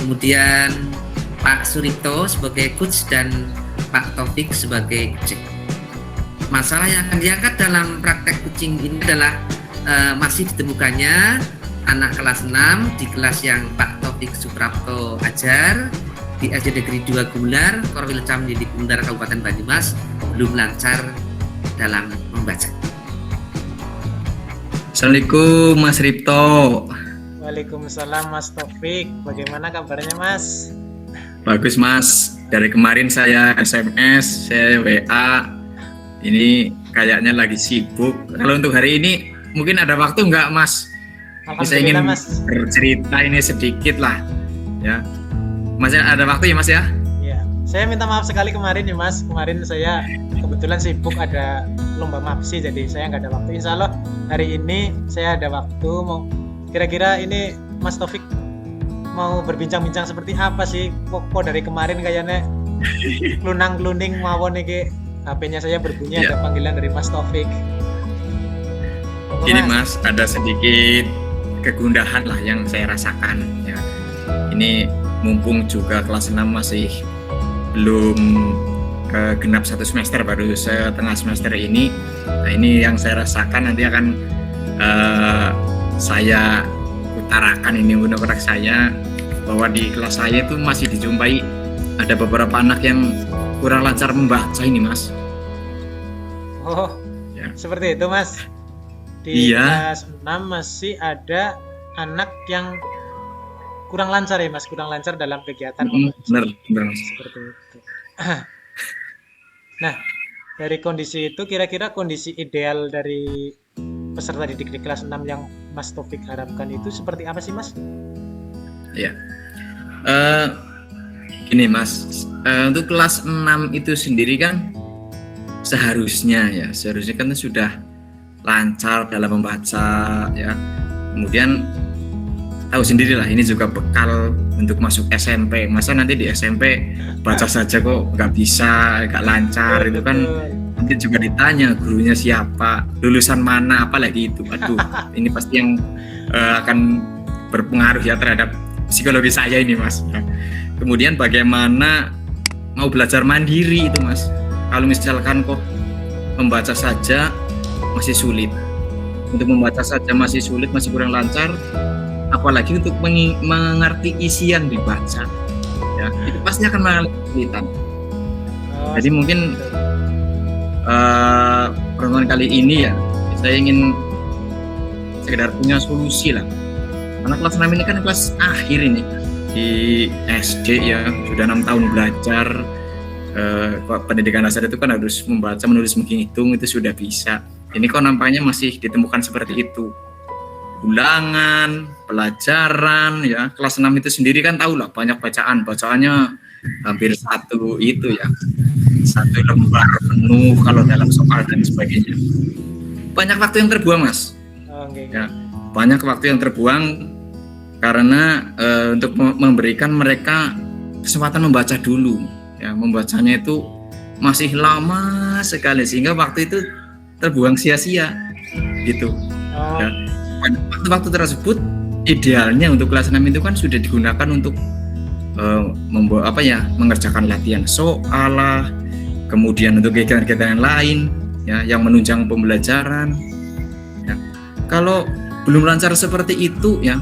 Speaker 2: kemudian Pak Suripto sebagai coach dan Pak Taufik sebagai coach. Masalah yang akan diangkat dalam praktek coaching ini adalah masih ditemukannya anak kelas 6 di kelas yang Pak Taufik Suprapto ajar di SD Negeri 2 Gumelar, Korwil Cam di Gumelar Kabupaten Banyumas belum lancar dalam membaca.
Speaker 3: Assalamualaikum Mas Ripto.
Speaker 1: Waalaikumsalam Mas Taufik. Bagaimana kabarnya Mas?
Speaker 3: Bagus Mas. Dari kemarin saya SMS, saya WA. Ini kayaknya lagi sibuk. Kalau untuk hari ini mungkin ada waktu nggak Mas? Saya ingin bercerita ini sedikit lah, ya. Mas ada waktu ya Mas ya?
Speaker 1: Iya. Saya minta maaf sekali kemarin ya Mas. Kemarin saya kebetulan sibuk ada lomba MAPSI, jadi saya nggak ada waktu. Insya Allah hari ini saya ada waktu. Mau kira-kira ini Mas Taufik mau berbincang-bincang seperti apa sih? Kok dari kemarin kayaknya klunang-kluning mawon iki. HP-nya saya berbunyi ada panggilan dari Mas Taufik.
Speaker 3: Ini Mas, ada sedikit kegundahan lah yang saya rasakan ya. Ini mumpung juga kelas 6 masih belum genap 1 semester, baru setengah semester ini. Nah, ini yang saya rasakan nanti akan saya utarakan ini undang-undang saya, bahwa di kelas saya itu masih dijumpai ada beberapa anak yang kurang lancar membaca ini Mas.
Speaker 1: Oh ya. Seperti itu Mas. Di kelas 6 masih ada anak yang kurang lancar ya Mas, kurang lancar dalam kegiatan
Speaker 3: benar Mas.
Speaker 1: Seperti itu. Nah, dari kondisi itu kira-kira kondisi ideal dari peserta didik di kelas 6 yang Mas Taufik harapkan itu seperti apa sih Mas?
Speaker 3: Ya, gini Mas, untuk kelas 6 itu sendiri kan seharusnya kan sudah lancar dalam membaca ya. Kemudian tahu sendirilah ini juga bekal untuk masuk SMP. Masa nanti di SMP baca saja kok nggak bisa, nggak lancar, itu kan nanti juga ditanya gurunya siapa, lulusan mana, apalagi itu. Aduh, ini pasti yang akan berpengaruh ya terhadap psikologi saya ini Mas. Kemudian bagaimana mau belajar mandiri itu Mas. Kalau misalkan kok membaca saja masih sulit, untuk membaca saja masih sulit, masih kurang lancar, apalagi untuk mengerti isi yang dibaca ya, itu pasti akan mengalami kesulitan. Jadi mungkin pertemuan kali ini ya saya ingin sekedar punya solusi lah. Karena kelas 6 ini kan kelas akhir ini di SD ya, sudah 6 tahun belajar. Pendidikan dasar itu kan harus membaca, menulis, menghitung, itu sudah bisa. Ini kok nampaknya masih ditemukan seperti itu. Ulangan, pelajaran ya, kelas 6 itu sendiri kan tahu lah banyak bacaannya hampir 1 itu ya. satu lembar penuh kalau dalam soal dan sebagainya. Banyak waktu yang terbuang, Mas.
Speaker 1: Oh, oke.
Speaker 3: Ya, banyak waktu yang terbuang karena untuk memberikan mereka kesempatan membaca dulu. Ya, membacanya itu masih lama sekali sehingga waktu itu terbuang sia-sia gitu.
Speaker 1: Oh,
Speaker 3: Ya. Waktu-waktu tersebut idealnya untuk kelas 6 itu kan sudah digunakan untuk mengerjakan latihan soal lah, kemudian untuk kegiatan-kegiatan yang lain ya yang menunjang pembelajaran. Ya. Kalau belum lancar seperti itu ya,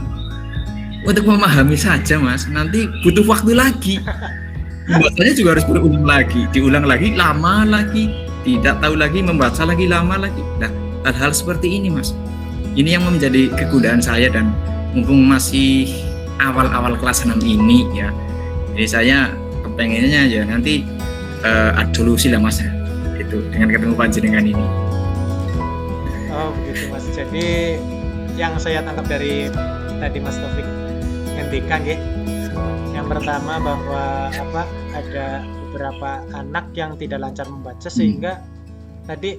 Speaker 3: untuk memahami saja Mas, nanti butuh waktu lagi. Membacanya juga harus diulang lagi, lama lagi, tidak tahu lagi, membaca lagi, lama lagi. Nah, hal-hal seperti ini Mas, ini yang menjadi kegundahan saya dan mumpung masih awal-awal kelas 6 ini ya, jadi saya kepengennya ya nanti ada solusi lah Mas ya, itu dengan ketemu panjenengan ini.
Speaker 1: oh begitu Mas. Jadi yang saya tangkap dari tadi Mas Taufik ngendikan ya, yang pertama bahwa ada beberapa anak yang tidak lancar membaca sehingga tadi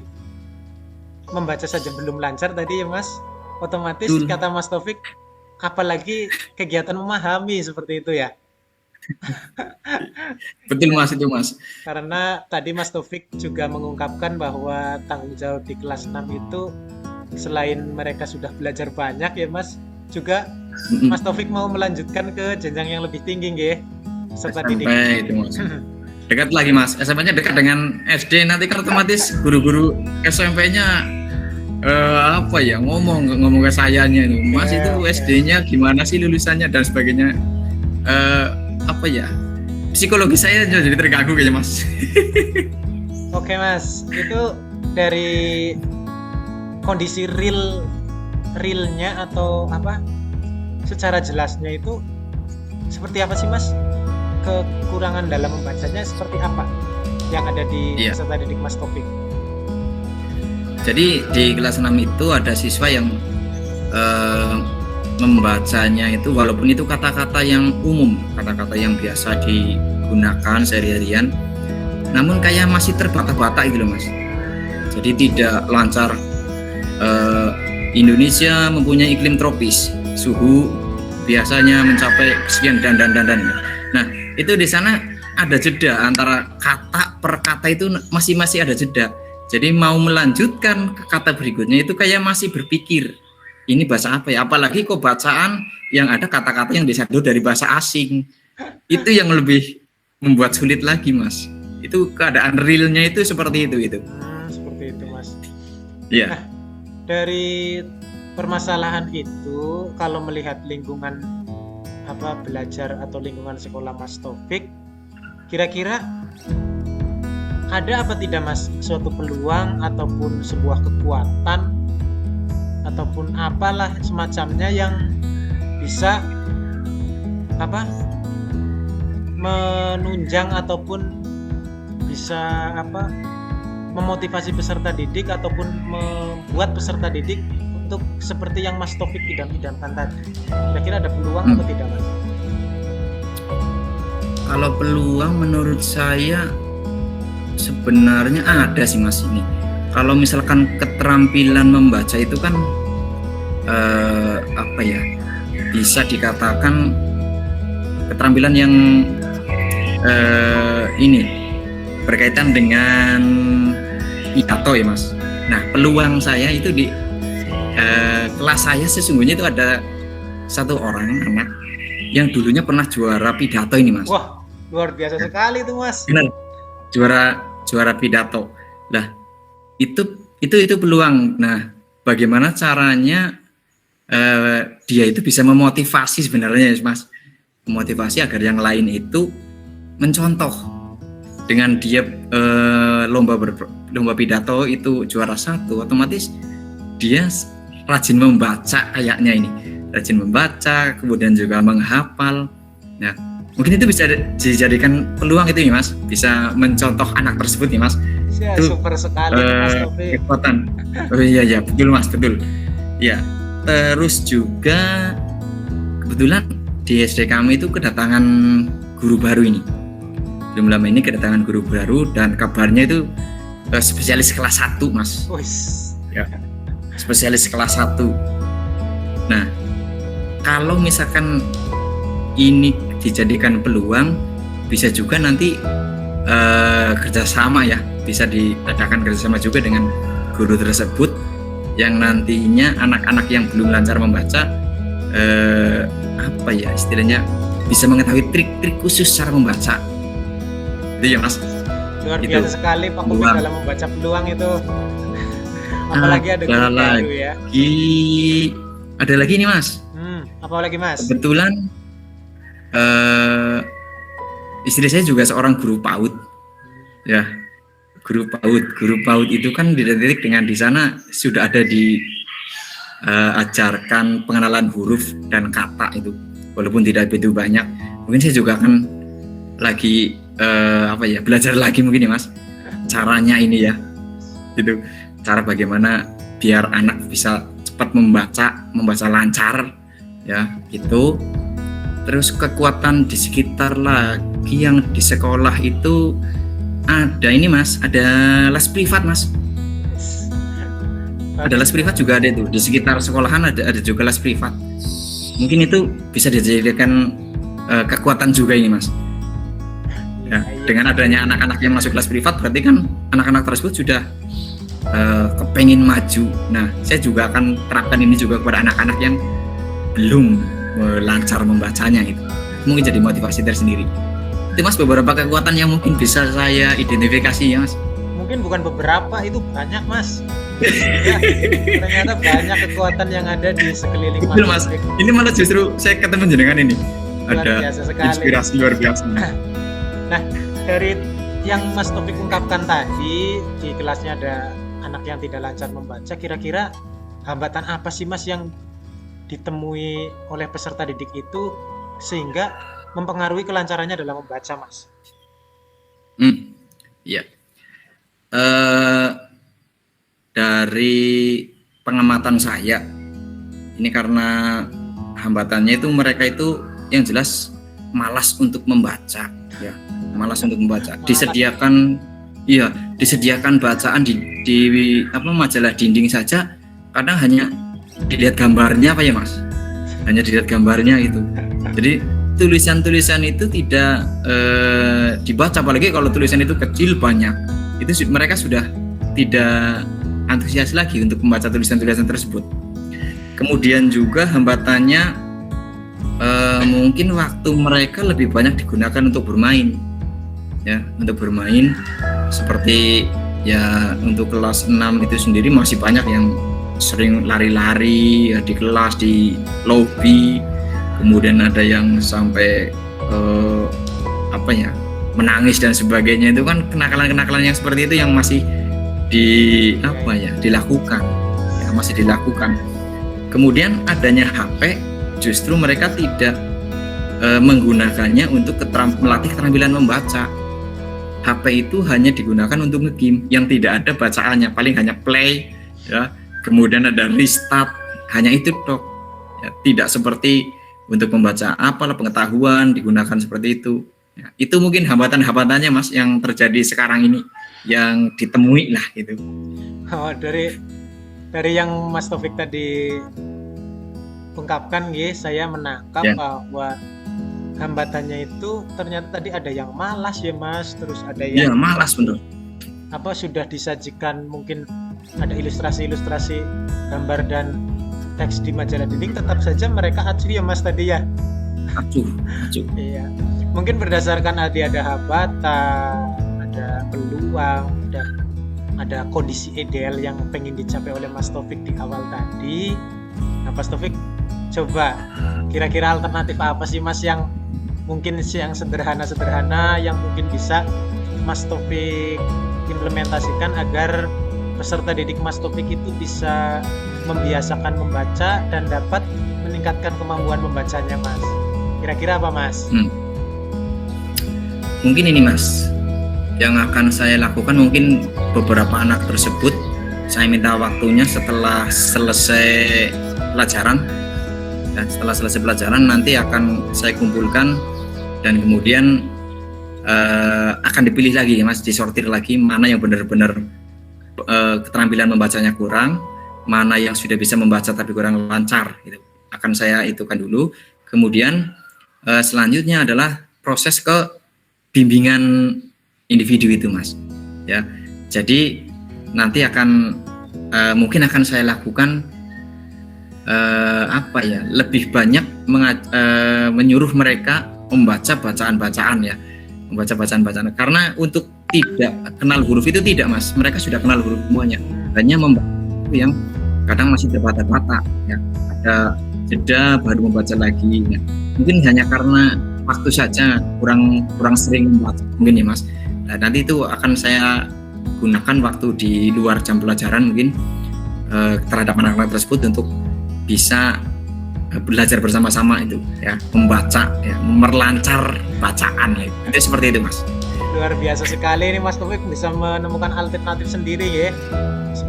Speaker 1: membaca saja belum lancar tadi ya Mas, otomatis
Speaker 3: Betul.
Speaker 1: kata Mas Taufik apalagi kegiatan memahami seperti itu ya.
Speaker 3: Betul Mas, itu Mas.
Speaker 1: Karena tadi Mas Taufik juga mengungkapkan bahwa tanggung jawab di kelas 6 itu selain mereka sudah belajar banyak ya Mas, juga Mas Taufik mau melanjutkan ke jenjang yang lebih tinggi nggih. Peserta didik.
Speaker 3: SMP itu Mas. Dekat lagi Mas, SMP-nya dekat dengan SD, nanti kan otomatis guru-guru SMP-nya ngomong ke sayanya itu, Mas
Speaker 1: Ya,
Speaker 3: itu SD-nya gimana sih lulusannya dan sebagainya. Psikologi saya jadi terganggu kayaknya Mas.
Speaker 1: Oke Mas, itu dari kondisi realnya atau secara jelasnya itu seperti apa sih Mas? Kekurangan dalam membacanya seperti apa yang ada di
Speaker 3: Iya.
Speaker 1: peserta didik Mas Taufik?
Speaker 3: Jadi di kelas 6 itu ada siswa yang membacanya itu walaupun itu kata-kata yang umum, kata-kata yang biasa digunakan sehari-harian, namun kayak masih terbata-bata gitu loh Mas. Jadi tidak lancar. Indonesia mempunyai iklim tropis, suhu biasanya mencapai sekian dan. Nah, itu di sana ada jeda antara kata per kata itu masih ada jeda. Jadi mau melanjutkan ke kata berikutnya itu kayak masih berpikir, ini bahasa apa ya? Apalagi kok bacaan yang ada kata-kata yang disadur dari bahasa asing. Itu yang lebih membuat sulit lagi Mas. Itu keadaan realnya itu seperti itu.
Speaker 1: Seperti itu Mas.
Speaker 3: Iya.
Speaker 1: Dari permasalahan itu, kalau melihat lingkungan belajar atau lingkungan sekolah Mas Taufik, kira-kira ada apa tidak Mas suatu peluang ataupun sebuah kekuatan ataupun apalah semacamnya yang bisa menunjang ataupun bisa memotivasi peserta didik ataupun membuat peserta didik untuk seperti yang Mas Taufik idam-idamkan tadi. Kira-kira ada peluang atau tidak Mas?
Speaker 3: Kalau peluang menurut saya sebenarnya ada sih Mas ini. Kalau misalkan keterampilan membaca itu kan bisa dikatakan keterampilan yang berkaitan dengan pidato ya Mas. Nah, peluang saya itu di kelas saya sesungguhnya itu ada satu orang anak yang dulunya pernah juara pidato ini Mas.
Speaker 1: Wah, luar biasa sekali itu Mas.
Speaker 3: Benar, juara pidato. Nah, itu peluang. Nah, bagaimana caranya dia itu bisa memotivasi sebenarnya Mas, memotivasi agar yang lain itu mencontoh. Dengan dia lomba pidato itu juara 1, otomatis dia rajin membaca kayaknya ini, rajin membaca, kemudian juga menghafal. Nah, mungkin itu bisa dijadikan peluang itu nih Mas, bisa mencontoh anak tersebut nih Mas.
Speaker 1: Ya,
Speaker 3: Itu
Speaker 1: super sekali Mas Taufik.
Speaker 3: kekuatan. Oh iya betul Mas, betul. Ya, terus juga kebetulan di SD kami itu kedatangan guru baru ini. belum lama ini kedatangan guru baru dan kabarnya itu spesialis kelas 1 Mas.
Speaker 1: Wis.
Speaker 3: Ya. Spesialis kelas 1. Nah, kalau misalkan ini dijadikan peluang, bisa juga nanti kerjasama ya, bisa diadakan kerjasama juga dengan guru tersebut yang nantinya anak-anak yang belum lancar membaca apa ya istilahnya, bisa mengetahui trik-trik khusus cara membaca. Itu ya Mas.
Speaker 1: Luar
Speaker 3: Itu.
Speaker 1: biasa sekali Pak Kopit
Speaker 3: Peluang.
Speaker 1: dalam membaca peluang itu. Apalagi ada guru
Speaker 3: Ada
Speaker 1: baru ya.
Speaker 3: Ada lagi nih Mas.
Speaker 1: Apa lagi Mas?
Speaker 3: Kebetulan istri saya juga seorang guru PAUD. Ya, guru PAUD. Guru PAUD itu kan dididik dengan di sana sudah ada ajarkan pengenalan huruf dan kata itu. Walaupun tidak begitu banyak. Mungkin saya juga akan lagi belajar lagi mungkin ya Mas. Caranya ini ya. Gitu. Cara bagaimana biar anak bisa cepat membaca lancar ya, itu. Terus kekuatan di sekitar lagi yang di sekolah itu ada ini Mas, ada les privat Mas. Ada les privat juga ada itu di sekitar sekolahan, ada juga les privat. Mungkin itu bisa dijadikan kekuatan juga ini Mas. Ya, dengan adanya anak-anak yang masuk kelas privat berarti kan anak-anak tersebut sudah kepengen maju. Nah, saya juga akan terapkan ini juga kepada anak-anak yang belum lancar membacanya itu. Mungkin jadi motivasi tersendiri. Itu Mas beberapa kekuatan yang mungkin bisa saya identifikasi ya Mas.
Speaker 1: Mungkin bukan beberapa, itu banyak Mas. Ya, ternyata banyak kekuatan yang ada di sekeliling
Speaker 3: Betul Mas.
Speaker 1: Taufik.
Speaker 3: Ini malah justru saya ketemu jenengan ini.
Speaker 1: Luar
Speaker 3: Ada
Speaker 1: biasa sekali.
Speaker 3: inspirasi luar biasa.
Speaker 1: Nah, dari yang Mas Taufik ungkapkan tadi, di kelasnya ada anak yang tidak lancar membaca, kira-kira hambatan apa sih Mas yang ditemui oleh peserta didik itu sehingga mempengaruhi kelancarannya dalam membaca Mas?
Speaker 3: Ya. Dari pengamatan saya, ini karena hambatannya itu mereka itu yang jelas malas untuk membaca, ya, malas untuk membaca. Disediakan bacaan di majalah dinding saja, kadang hanya dilihat gambarnya apa ya Mas? Hanya dilihat gambarnya itu. Jadi tulisan-tulisan itu tidak dibaca, apalagi kalau tulisan itu kecil banyak. Itu mereka sudah tidak antusias lagi untuk membaca tulisan-tulisan tersebut. Kemudian juga hambatannya mungkin waktu mereka lebih banyak digunakan untuk bermain. Ya, untuk bermain seperti ya untuk kelas 6 itu sendiri masih banyak yang sering lari-lari ya, di kelas, di lobi, kemudian ada yang sampai menangis dan sebagainya. Itu kan kenakalan-kenakalan yang seperti itu yang masih dilakukan ya, masih dilakukan. Kemudian adanya HP, justru mereka tidak menggunakannya untuk melatih keterampilan membaca. HP itu hanya digunakan untuk nge-game yang tidak ada bacaannya, paling hanya play ya, kemudian ada restart, hanya itu tok ya, tidak seperti untuk membaca apalah pengetahuan digunakan seperti itu ya. Itu mungkin hambatan-hambatannya Mas yang terjadi sekarang ini, yang ditemui lah gitu.
Speaker 1: Dari yang Mas Taufik tadi ungkapkan, saya menangkap bahwa hambatannya itu ternyata tadi ada yang malas ya Mas, terus ada yang
Speaker 3: malas bener.
Speaker 1: Sudah disajikan mungkin ada ilustrasi-ilustrasi gambar dan teks di majalah dinding, tetap saja mereka acuh ya Mas tadi ya.
Speaker 3: Acuh.
Speaker 1: Iya. Mungkin berdasarkan ada hambatan, ada peluang, dan ada kondisi ideal yang pengen dicapai oleh Mas Taufik di awal tadi. Nah, Mas Taufik, coba kira-kira alternatif apa sih Mas yang mungkin yang sederhana-sederhana yang mungkin bisa Mas Taufik implementasikan agar peserta didik Mas Taufik itu bisa membiasakan membaca dan dapat meningkatkan kemampuan membacanya Mas. Kira-kira apa Mas?
Speaker 3: Mungkin ini Mas, yang akan saya lakukan, mungkin beberapa anak tersebut saya minta waktunya setelah selesai pelajaran. Dan setelah selesai pelajaran nanti akan saya kumpulkan dan kemudian akan dipilih lagi ya Mas, disortir lagi mana yang benar-benar keterampilan membacanya kurang, mana yang sudah bisa membaca tapi kurang lancar, gitu. Akan saya itukan dulu. Kemudian selanjutnya adalah proses ke bimbingan individu itu Mas, ya. Jadi nanti akan mungkin akan saya lakukan lebih banyak menyuruh mereka membaca bacaan-bacaan ya, membaca bacaan-bacaan. Karena untuk tidak kenal huruf itu tidak Mas, mereka sudah kenal huruf semuanya, hanya membaca yang kadang masih terbata-bata ya, ada jeda baru membaca lagi ya. Mungkin hanya karena waktu saja kurang sering membaca mungkin ya Mas. Nah, nanti itu akan saya gunakan waktu di luar jam pelajaran mungkin terhadap anak-anak tersebut untuk bisa belajar bersama-sama itu ya, membaca ya, memperlancar bacaan ya. Itu seperti itu Mas.
Speaker 1: Luar biasa sekali ini Mas Taufik, bisa menemukan alternatif sendiri ya.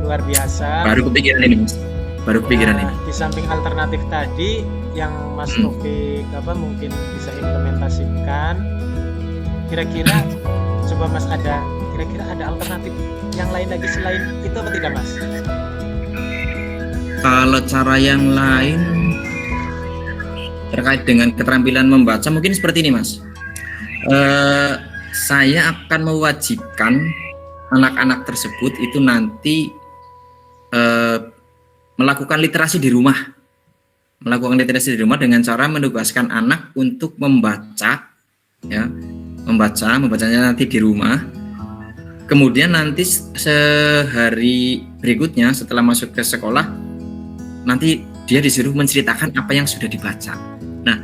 Speaker 1: Luar biasa.
Speaker 3: Baru kepikiran ini Mas. Baru kepikiran ini.
Speaker 1: Di samping alternatif tadi yang Mas Taufik mungkin bisa implementasikan, kira-kira coba Mas kira-kira ada alternatif yang lain lagi selain itu apa tidak Mas?
Speaker 3: Kalau cara yang lain terkait dengan keterampilan membaca mungkin seperti ini Mas. Saya akan mewajibkan anak-anak tersebut itu nanti melakukan literasi di rumah. Melakukan literasi di rumah dengan cara menugaskan anak untuk membaca ya, membacanya nanti di rumah. Kemudian nanti sehari berikutnya setelah masuk ke sekolah, nanti dia disuruh menceritakan apa yang sudah dibaca. Nah,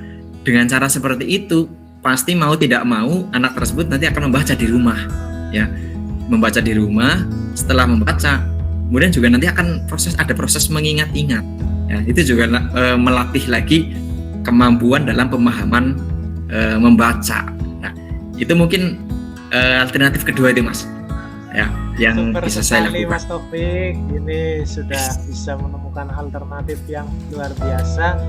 Speaker 3: dengan cara seperti itu, pasti mau tidak mau anak tersebut nanti akan membaca di rumah, ya, membaca di rumah. Setelah membaca, kemudian juga nanti akan ada proses mengingat-ingat. Ya, itu juga melatih lagi kemampuan dalam pemahaman membaca. Nah, itu mungkin alternatif kedua itu Mas. Ya, yang
Speaker 1: super
Speaker 3: bisa saya
Speaker 1: sekali
Speaker 3: lakukan.
Speaker 1: Mas Taufik, ini sudah bisa menemukan alternatif yang luar biasa.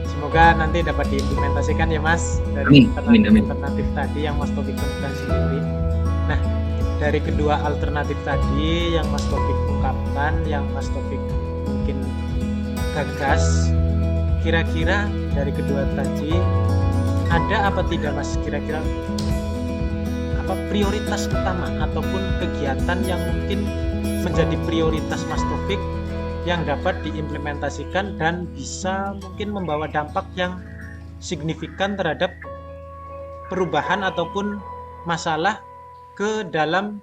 Speaker 1: Semoga nanti dapat diimplementasikan ya Mas dari alternatif tadi yang Mas Taufik temukan sendiri. Nah, dari kedua alternatif tadi yang Mas Taufik ungkapkan, yang Mas Taufik mungkin gagas, kira-kira dari kedua tadi ada apa tidak Mas, kira-kira prioritas utama ataupun kegiatan yang mungkin menjadi prioritas Mas Taufik yang dapat diimplementasikan dan bisa mungkin membawa dampak yang signifikan terhadap perubahan ataupun masalah ke dalam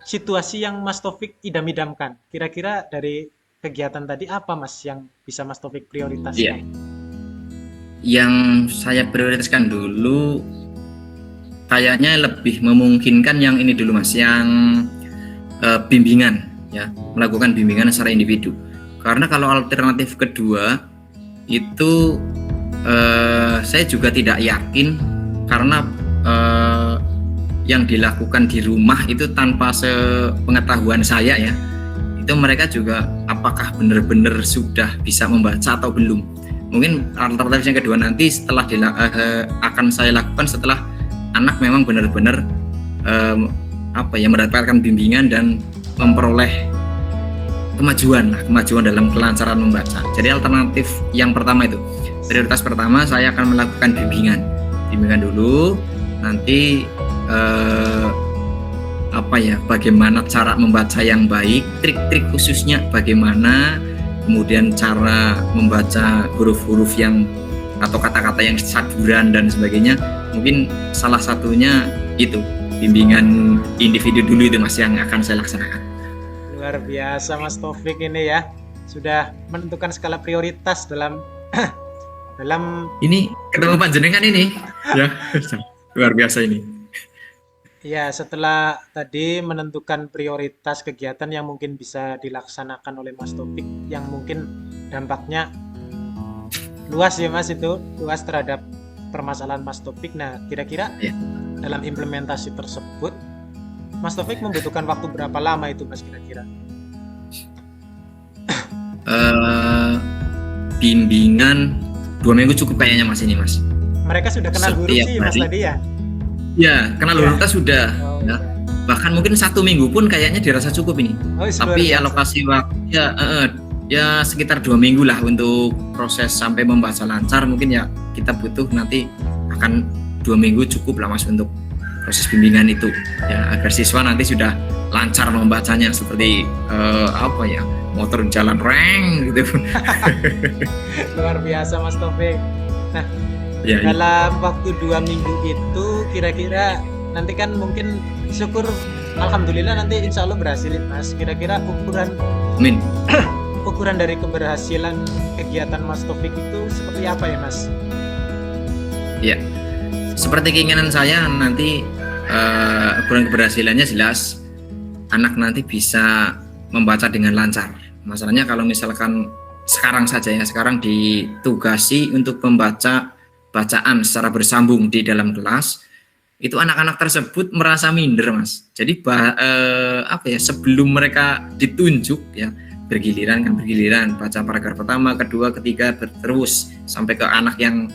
Speaker 1: situasi yang Mas Taufik idam-idamkan. Kira-kira dari kegiatan tadi apa Mas yang bisa Mas Taufik prioritaskan?
Speaker 3: Yang saya prioritaskan dulu kayaknya lebih memungkinkan yang ini dulu Mas, yang bimbingan ya, melakukan bimbingan secara individu. Karena kalau alternatif kedua itu saya juga tidak yakin, karena yang dilakukan di rumah itu tanpa sepengetahuan saya ya, itu mereka juga apakah benar-benar sudah bisa membaca atau belum. Mungkin alternatif yang kedua nanti setelah akan saya lakukan setelah anak memang benar-benar mendapatkan bimbingan dan memperoleh kemajuan dalam kelancaran membaca. Jadi alternatif yang pertama itu, prioritas pertama saya akan melakukan bimbingan dulu, nanti bagaimana cara membaca yang baik, trik-trik khususnya bagaimana, kemudian cara membaca huruf-huruf yang atau kata-kata yang saduran dan sebagainya. Mungkin salah satunya itu bimbingan individu dulu itu Mas yang akan saya laksanakan.
Speaker 1: Luar biasa Mas Taufik ini ya, sudah menentukan skala prioritas dalam
Speaker 3: ini ketemu panjenengan ini ya, luar biasa ini.
Speaker 1: Ya, setelah tadi menentukan prioritas kegiatan yang mungkin bisa dilaksanakan oleh Mas Taufik, yang mungkin dampaknya luas ya Mas, itu luas terhadap permasalahan Mas Taufik. Nah, kira-kira dalam implementasi tersebut Mas Taufik membutuhkan waktu berapa lama itu Mas kira-kira?
Speaker 3: Bimbingan 2 minggu cukup kayaknya Mas ini Mas.
Speaker 1: mereka sudah kenal huruf
Speaker 3: Setiap
Speaker 1: sih Mas
Speaker 3: hari.
Speaker 1: tadi ya.
Speaker 3: Ya, kenal
Speaker 1: Ya.
Speaker 3: huruf tas sudah.
Speaker 1: Oh,
Speaker 3: Ya. Bahkan mungkin 1 minggu pun kayaknya dirasa cukup ini.
Speaker 1: oh, luar
Speaker 3: Tapi
Speaker 1: biasa.
Speaker 3: alokasi waktu ya sekitar 2 minggu lah untuk proses sampai membaca lancar. Mungkin ya kita butuh nanti akan 2 minggu cukup lah Mas untuk proses bimbingan itu ya, agar siswa nanti sudah lancar membacanya seperti apa ya, motor jalan reng gitu.
Speaker 1: Luar biasa Mas Taufik.
Speaker 3: Ya,
Speaker 1: Dalam waktu 2 minggu itu kira-kira nanti kan mungkin syukur alhamdulillah nanti insya Allah berhasil Mas. Kira-kira
Speaker 3: amin.
Speaker 1: ukuran dari keberhasilan kegiatan Mas Taufik itu seperti apa ya Mas?
Speaker 3: Ya, seperti keinginan saya nanti ukuran keberhasilannya jelas anak nanti bisa membaca dengan lancar. Masalahnya kalau misalkan sekarang saja ya, sekarang ditugasi untuk membaca bacaan secara bersambung di dalam kelas, itu anak-anak tersebut merasa minder Mas. Jadi apa ya, sebelum mereka ditunjuk ya, bergiliran baca paragraf pertama, kedua, ketiga, terus sampai ke anak yang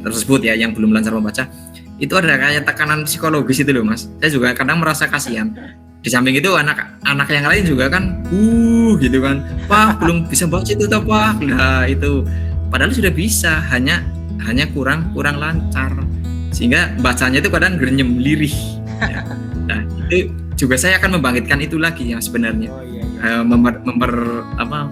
Speaker 3: tersebut ya yang belum lancar membaca, itu ada kayak tekanan psikologis itu loh Mas. Saya juga kadang merasa kasihan. Di samping itu anak-anak yang lain juga kan gitu kan, Pak belum bisa baca itu toh Pak. Nah itu padahal sudah bisa, hanya kurang lancar, sehingga bacanya itu kadang grenyem lirih ya. Nah itu juga saya akan membangkitkan itu lagi yang sebenarnya.
Speaker 1: Oh iya.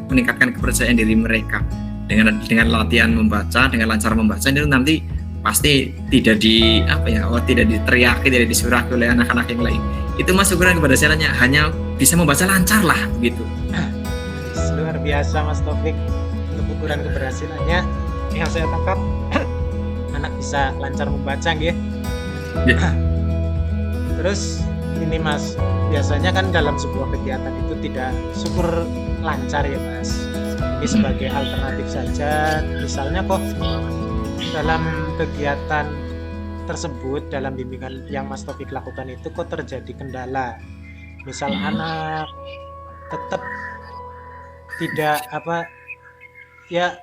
Speaker 3: Meningkatkan kepercayaan diri mereka dengan latihan membaca, dengan lancar membaca, itu nanti pasti tidak diteriaki, tidak disuraki oleh anak-anak yang lain. Itu Mas ukuran keberhasilannya, hanya bisa membaca lancar lah gitu.
Speaker 1: Luar biasa Mas Taufik. Untuk ukuran keberhasilannya yang saya tangkap anak bisa lancar membaca gitu.
Speaker 3: Ya.
Speaker 1: Terus ini Mas, biasanya kan dalam sebuah kegiatan itu tidak syukur lancar ya Mas. Ini sebagai alternatif saja. Misalnya kok dalam kegiatan tersebut, dalam bimbingan yang Mas Taufik lakukan itu kok terjadi kendala. Misal anak tetap tidak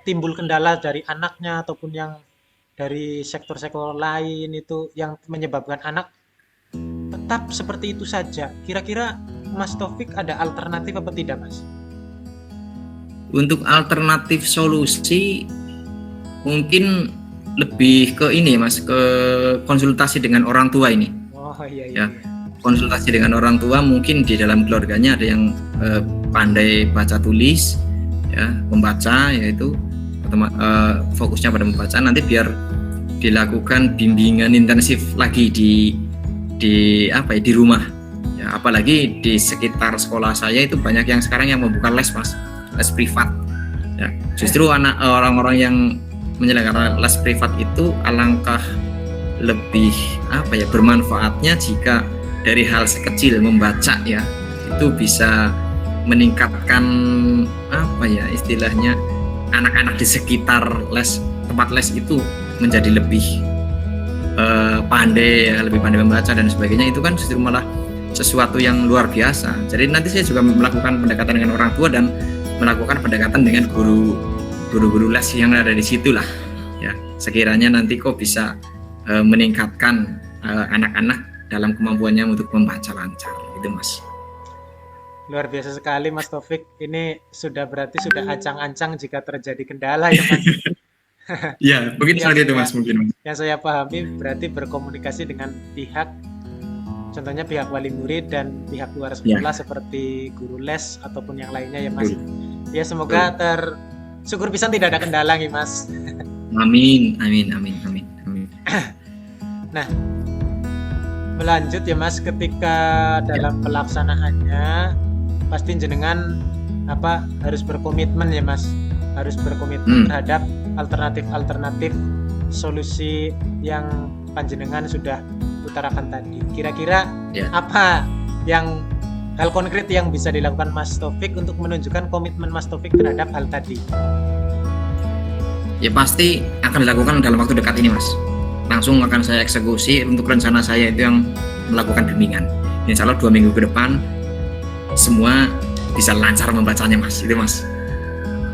Speaker 1: timbul kendala dari anaknya ataupun yang dari sektor-sektor lain itu yang menyebabkan anak tetap seperti itu saja. Kira-kira Mas Taufik ada alternatif apa tidak Mas?
Speaker 3: Untuk alternatif solusi mungkin lebih ke ini Mas, ke konsultasi dengan orang tua ini.
Speaker 1: Oh iya.
Speaker 3: Ya. Konsultasi dengan orang tua, mungkin di dalam keluarganya ada yang pandai baca tulis ya, membaca, yaitu fokusnya pada membaca, nanti biar dilakukan bimbingan intensif lagi di rumah ya. Apalagi di sekitar sekolah saya itu banyak yang sekarang yang membuka les Mas, les privat ya. Justru orang-orang yang menyelenggarakan les privat itu alangkah lebih bermanfaatnya jika dari hal sekecil membaca ya, itu bisa meningkatkan istilahnya anak-anak di sekitar tempat les itu menjadi lebih pandai ya, lebih pandai membaca dan sebagainya. Itu kan justru malah sesuatu yang luar biasa. Jadi nanti saya juga melakukan pendekatan dengan orang tua dan melakukan pendekatan dengan guru-guru les yang ada di situ lah ya. Sekiranya nanti kok bisa meningkatkan anak-anak dalam kemampuannya untuk membaca lancar gitu Mas.
Speaker 1: Luar biasa sekali Mas Taufik. Ini berarti sudah ancang-ancang jika terjadi kendala ya Mas.
Speaker 3: Ya mungkin seperti itu Mas, mungkin.
Speaker 1: Yang saya pahami berarti berkomunikasi dengan pihak, contohnya pihak wali murid dan pihak luar sekolah seperti guru les ataupun yang lainnya ya Mas. Ya semoga syukur pisan tidak ada kendala nih Mas.
Speaker 3: Amin.
Speaker 1: Nah, melanjut ya Mas, ketika dalam pelaksanaannya pasti jenengan harus berkomitmen ya Mas, harus berkomitmen terhadap alternatif solusi yang panjenengan sudah utarakan tadi. Kira-kira apa yang hal konkret yang bisa dilakukan Mas Taufik untuk menunjukkan komitmen Mas Taufik terhadap hal tadi?
Speaker 3: Ya pasti akan dilakukan dalam waktu dekat ini Mas. Langsung akan saya eksekusi untuk rencana saya itu yang melakukan bimbingan. Insya Allah 2 minggu ke depan semua bisa lancar membacanya Mas. Itu Mas.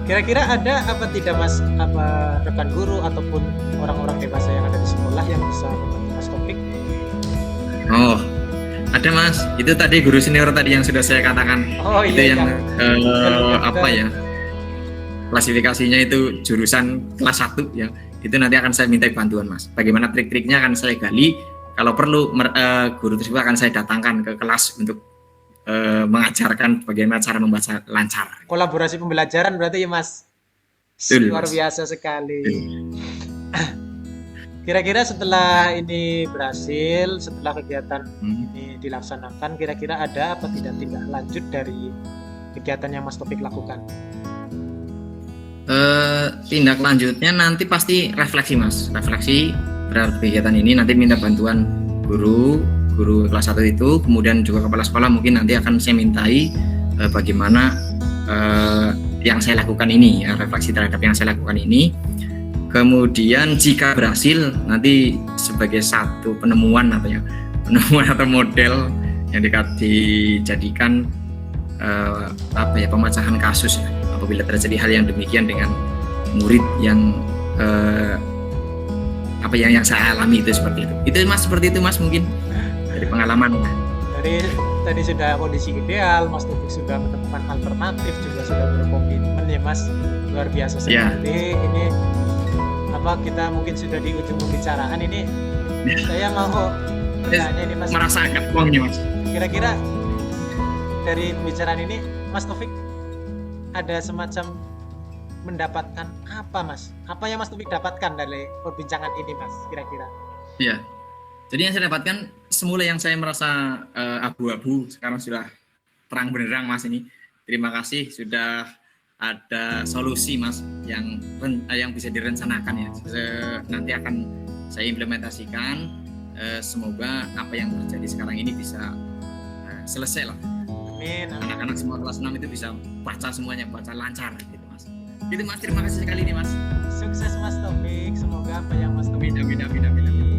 Speaker 1: Kira-kira ada apa tidak Mas, apa rekan guru ataupun orang-orang dewasa yang ada di sekolah yang bisa membantu Mas Taufik?
Speaker 3: Oh, ada Mas. Itu tadi guru senior tadi yang sudah saya katakan.
Speaker 1: Oh
Speaker 3: Itu
Speaker 1: iya,
Speaker 3: yang apa
Speaker 1: betul.
Speaker 3: ya? Klasifikasinya itu jurusan kelas 1 ya. Itu nanti akan saya minta bantuan Mas. Bagaimana trik-triknya akan saya gali. Kalau perlu guru tersebut akan saya datangkan ke kelas untuk mengajarkan bagaimana cara membaca lancar.
Speaker 1: Kolaborasi pembelajaran berarti ya Mas.
Speaker 3: Betul,
Speaker 1: Luar
Speaker 3: Mas.
Speaker 1: biasa sekali. Kira-kira setelah ini berhasil, setelah kegiatan ini dilaksanakan, kira-kira ada apa tidak tindak lanjut dari kegiatan yang Mas Taufik lakukan?
Speaker 3: Tindak lanjutnya nanti pasti refleksi Mas. Refleksi terhadap kegiatan ini nanti minta bantuan guru kelas 1 itu, kemudian juga kepala sekolah mungkin nanti akan saya mintai bagaimana yang saya lakukan ini, ya, refleksi terhadap yang saya lakukan ini. Kemudian jika berhasil nanti sebagai satu penemuan atau model yang dijadikan pemecahan kasus apabila terjadi hal yang demikian dengan murid yang yang saya alami itu seperti itu. Itu Mas, seperti itu Mas, mungkin dari pengalaman.
Speaker 1: Dari tadi sudah kondisi ideal, Mas Taufik sudah menemukan alternatif, juga sudah berkomitmen ya Mas, luar biasa sekali. Ini kita mungkin sudah di ujung pembicaraan ini. Saya mau bertanya ini Mas.
Speaker 3: Merasa agak plong nih Mas.
Speaker 1: Kira-kira dari pembicaraan ini Mas Taufik ada semacam mendapatkan apa Mas? Apa yang Mas Taufik dapatkan dari perbincangan ini Mas kira-kira?
Speaker 3: Iya. Jadi yang saya dapatkan semula yang saya merasa abu-abu sekarang sudah terang benderang Mas ini. Terima kasih sudah ada solusi Mas yang bisa direncanakan ya. Nanti akan saya implementasikan. Semoga apa yang terjadi sekarang ini bisa selesai lah.
Speaker 1: Amin.
Speaker 3: Anak-anak semua kelas 6 itu bisa baca semuanya, baca lancar gitu Mas. Gitu Mas, terima kasih sekali nih Mas.
Speaker 1: Sukses Mas Taufik. Semoga apa yang Mas Taufik
Speaker 3: Amin.